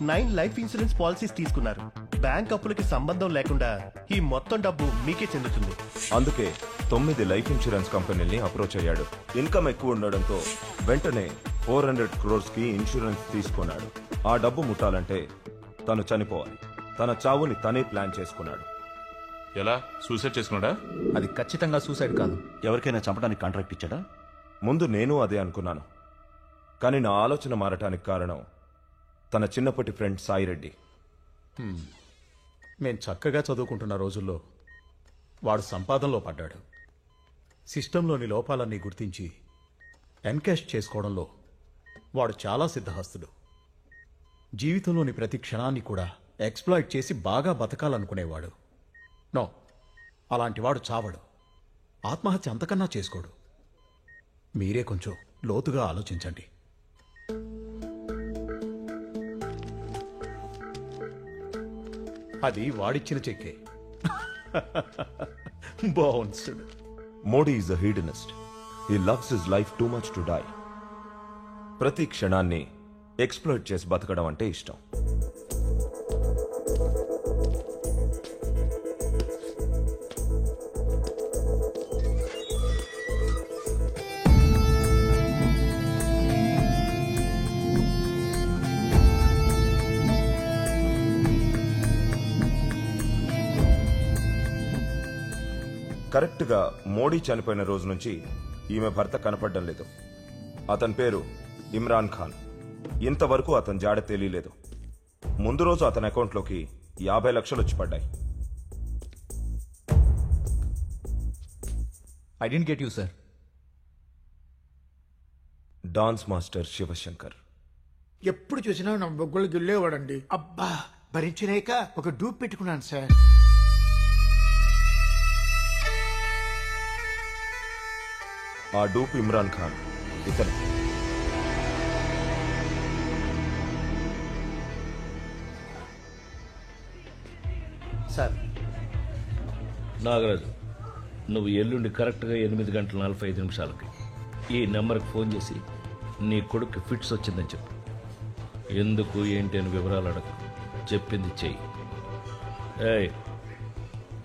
9 లైఫ్ ఇన్సూరెన్స్ పాలసీస్ తీసుకున్నారు. బ్యాంక్ అప్పులకి సంబంధం లేకుండా ఈ మొత్తం డబ్బు మీకే చెందుతుంది. అందుకే 9 లైఫ్ ఇన్సూరెన్స్ కంపెనీల్ని అప్రోచ్ అయ్యాడు. ఇన్కమ్ ఎక్కువ ఉండడంతో వెంటనే 400 crores కి ఇన్సూరెన్స్ తీసుకున్నాడు. ఆ డబ్బు ముట్టాలంటే తను చనిపోవాలి. తన చావుని తనే ప్లాన్ చేసుకున్నాడు. ఎలా? సూసైడ్ చేసుకున్నాడా? అది ఖచ్చితంగా సూసైడ్ కాదు. ఎవరికైనా చంపడానికి కాంట్రాక్ట్ ఇచ్చాడా? ముందు నేను అదే అనుకున్నాను. కానీ నా ఆలోచన మారటానికి కారణం తన చిన్నప్పటి ఫ్రెండ్ సాయిరెడ్డి. మేం చక్కగా చదువుకుంటున్న రోజుల్లో వాడు సంపాదనలో పడ్డాడు. సిస్టంలోని లోపాలన్నీ గుర్తించి ఎన్కాష్ చేసుకోవడంలో వాడు చాలా సిద్ధహస్తుడు. జీవితంలోని ప్రతి క్షణాన్ని కూడా ఎక్స్ప్లాయిట్ చేసి బాగా బతకాలనుకునేవాడు. నో, అలాంటి వాడు చావడు. ఆత్మహత్య అంతకన్నా చేసుకోడు. మీరే కొంచెం లోతుగా ఆలోచించండి. అది వాడిచ్చిన చెక్కే. Bounced. Modi is a hedonist. He loves his life too much to die. ప్రతి క్షణాన్ని ఎక్స్ప్లోయిట్ చేసి బతకడం అంటే ఇష్టం. కరెక్ట్గా మోడీ చనిపోయిన రోజు నుంచి ఈమె భర్త కనపడడం లేదు. అతని పేరు ఇమ్రాన్ ఖాన్. ఇంతవరకు అతని జాడ తెలియలేదు. ముందు రోజు అతని అకౌంట్లోకి 50 లక్షలు వచ్చి పడ్డాయి. I didn't get you sir. Dance master Shivashankar. ఎప్పుడు చూసినా నా బొగ్గులు గిల్లేవాడండి. అబ్బా, భరించలేక ఒక డూప్ పెట్టుకున్నాను సార్. ఆ డూప్ ఇమ్రాన్ ఖాన్. ఇతను సార్. నాగరాజు, నువ్వు ఎల్లుండి కరెక్ట్గా 8:45 ఈ నెంబర్కి ఫోన్ చేసి నీ కొడుకు ఫిట్స్ వచ్చిందని చెప్పు. ఎందుకు ఏంటి అని వివరాలు అడగ. చెప్పింది చెయ్యి. ఏయ్,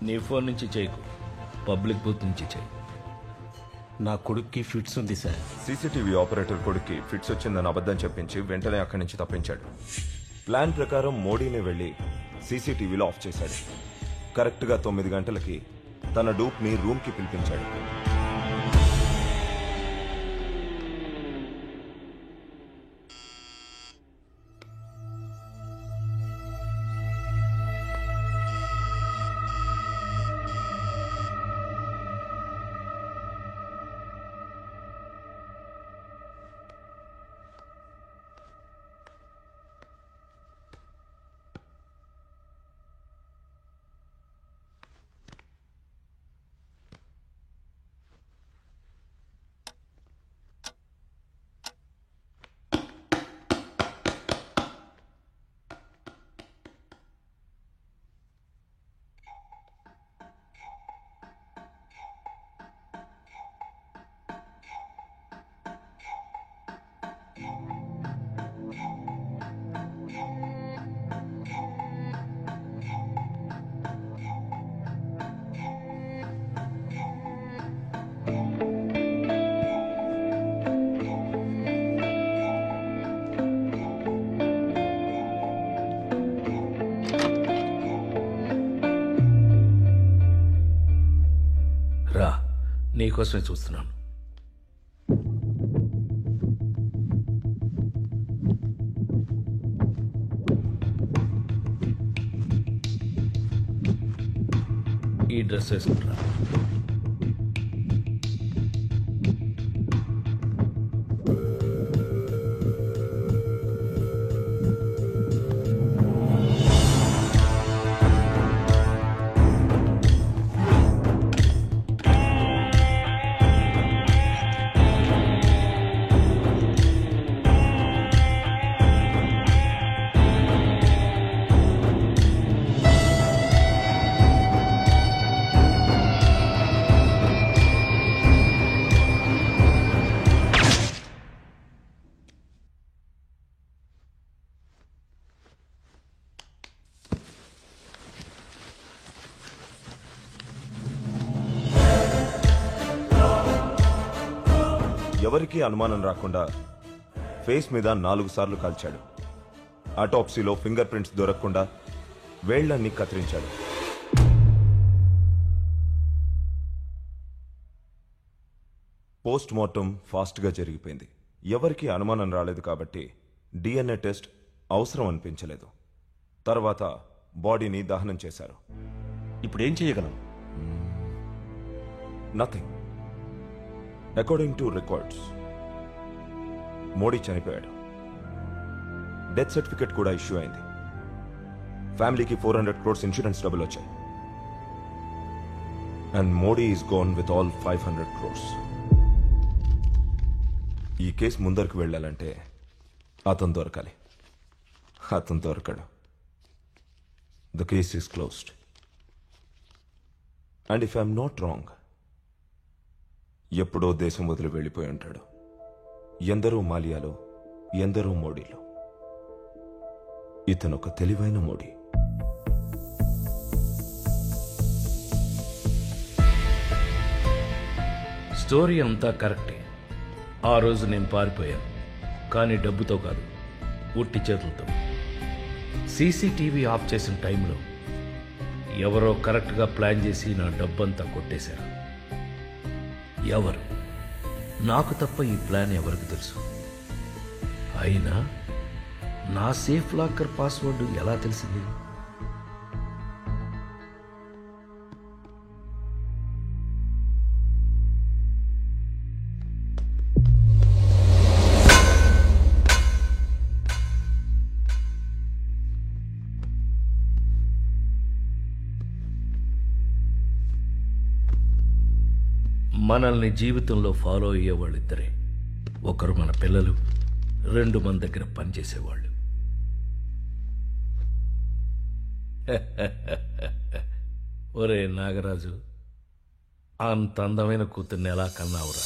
నీ ఫోన్ నుంచి చేయకు, పబ్లిక్ బూత్ నుంచి చెయ్యి. నా కొడుక్కి ఫిట్స్ ఉంది సార్. సీసీటీవీ ఆపరేటర్ కొడుక్కి ఫిట్స్ వచ్చిందని అబద్ధం చెప్పించి వెంటనే అక్కడి నుంచి తప్పించాడు. ప్లాన్ ప్రకారం మోడీనే వెళ్లి సీసీటీవీలో ఆఫ్ చేశాడు. కరెక్ట్గా 9 గంటలకి తన డూప్ని రూమ్కి పిలిపించాడు. రా, నీకోసమే చూస్తున్నాను. ఈ డ్రెస్ వేసుకుంటా. ఎవరికీ అనుమానం రాకుండా ఫేస్ మీద 4 సార్లు కాల్చాడు. ఆటోప్సీలో ఫింగర్ ప్రింట్స్ దొరకకుండా వేళ్లన్నీ కత్తిరించాడు. పోస్ట్ మార్టం ఫాస్ట్గా జరిగిపోయింది. ఎవరికీ అనుమానం రాలేదు కాబట్టి డిఎన్ఏ టెస్ట్ అవసరం అనిపించలేదు. తర్వాత బాడీని దహనం చేశారు. ఇప్పుడు ఏం చేయగలం? Nothing. According to records Modi చనిపోయాడు. డెత్ సర్టిఫికెట్ కూడా ఇష్యూ అయింది. ఫ్యామిలీకి 400 crores ఇన్సూరెన్స్ డబ్బులు వచ్చాయి. And Modi is gonna with all 500 crores. ఈ కేసు ముందరకు వెళ్ళాలంటే అతను దొరకాలి. అతను దొరకడు. The case is closed. And if I'm not wrong, ఎప్పుడో దేశం వదిలి వెళ్ళిపోయి ఉంటాడు. ఎందరో మాలియాలో, ఎందరో మోడీలో. ఇతను ఒక తెలివైన మోడీ. స్టోరీ అంతా కరెక్టే. ఆ రోజు నేను పారిపోయాను, కానీ డబ్బుతో కాదు, ఉట్టి చేతులతో. సీసీటీవీ ఆఫ్ చేసిన టైంలో ఎవరో కరెక్ట్గా ప్లాన్ చేసి నా డబ్బంతా కొట్టేశారు. ఎవరు? నాకు తప్ప ఈ ప్లాన్ ఎవరికి తెలుసు? అయినా నా సేఫ్ లాకర్ పాస్వర్డ్ ఎలా తెలిసింది? మనల్ని జీవితంలో ఫాలో అయ్యేవాళ్ళిద్దరే. ఒకరు మన పిల్లలు, 2 మన దగ్గర పనిచేసేవాళ్ళు. ఒరే నాగరాజు, అంత అందమైన కూతుర్ని ఎలా కన్నావురా?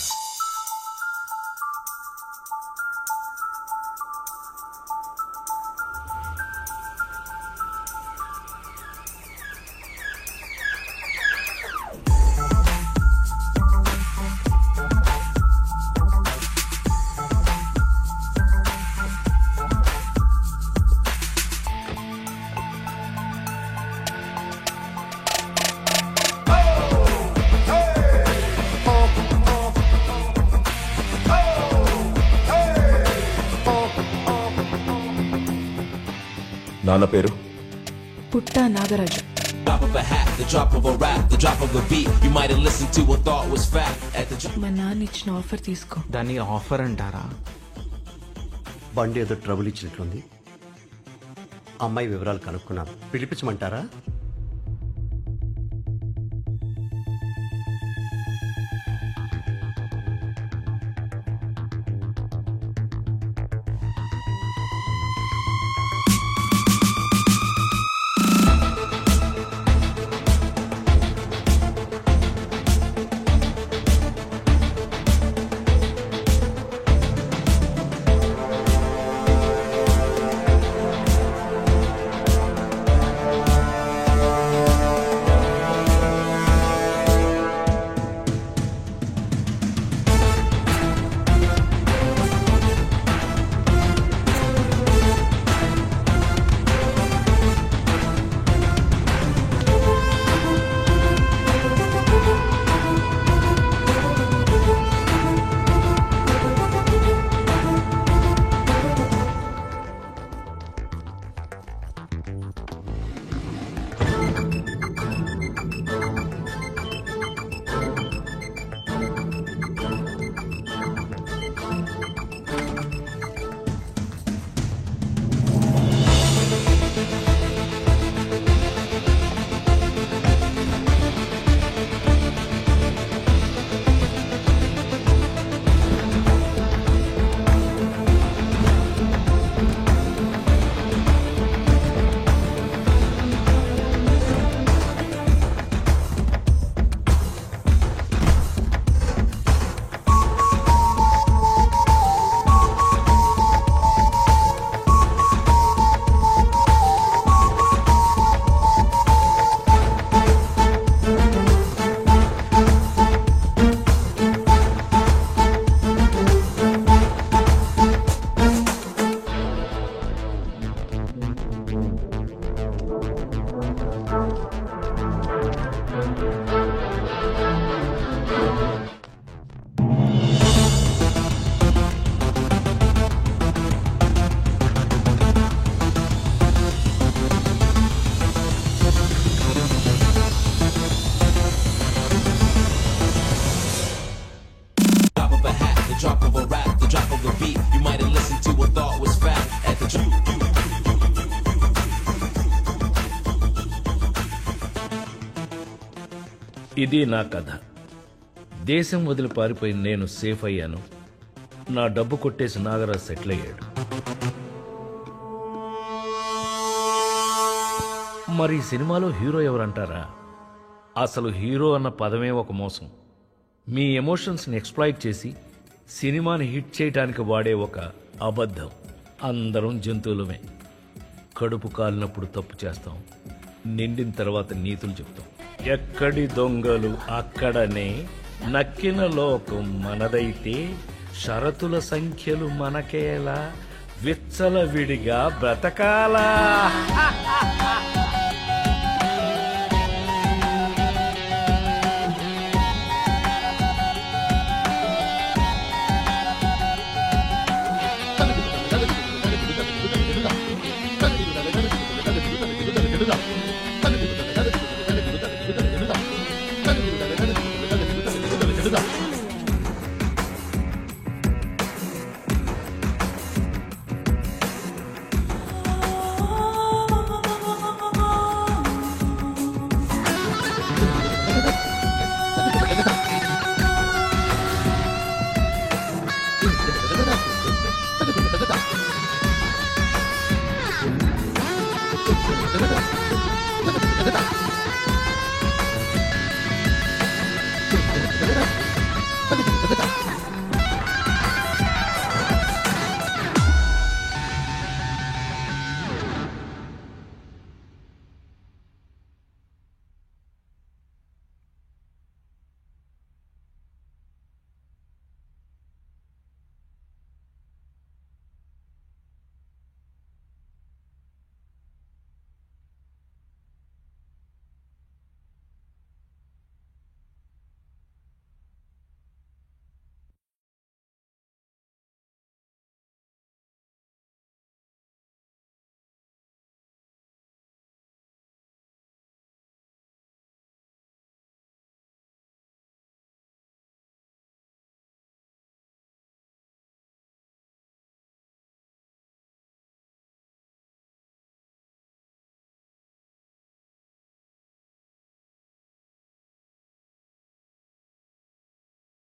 నాన్న పేరు పుట్టా నాగరాజు. మా నాన్న ఇచ్చిన ఆఫర్ తీసుకో. దాన్ని ఆఫర్ అంటారా? బండి ఏదో ట్రబుల్ ఇచ్చినట్లుంది. అమ్మాయి వివరాలు కనుక్కున్నాను. పిలిపించమంటారా? ఇది నా కథ. దేశం వదిలి పారిపోయి నేను సేఫ్ అయ్యాను. నా డబ్బు కొట్టేసి నాగరాజ్ సెటిల్ అయ్యాడు. మరి ఈ సినిమాలో హీరో ఎవరంటారా? అసలు హీరో అన్న పదమే ఒక మోసం. మీ ఎమోషన్స్ని ఎక్స్ప్లాయిట్ చేసి సినిమాని హిట్ చేయడానికి వాడే ఒక అబద్ధం. అందరం జంతువులమే. కడుపు కాలినప్పుడు తప్పు చేస్తాం, నిండిన తర్వాత నీతులు చెప్తాం. ఎక్కడి దొంగలు అక్కడనే, నక్కిన లోకం మనదైతే, షరతుల సంఖ్యలు మనకేలా, విచ్చల విడిగా బ్రతకాలా. Get it up.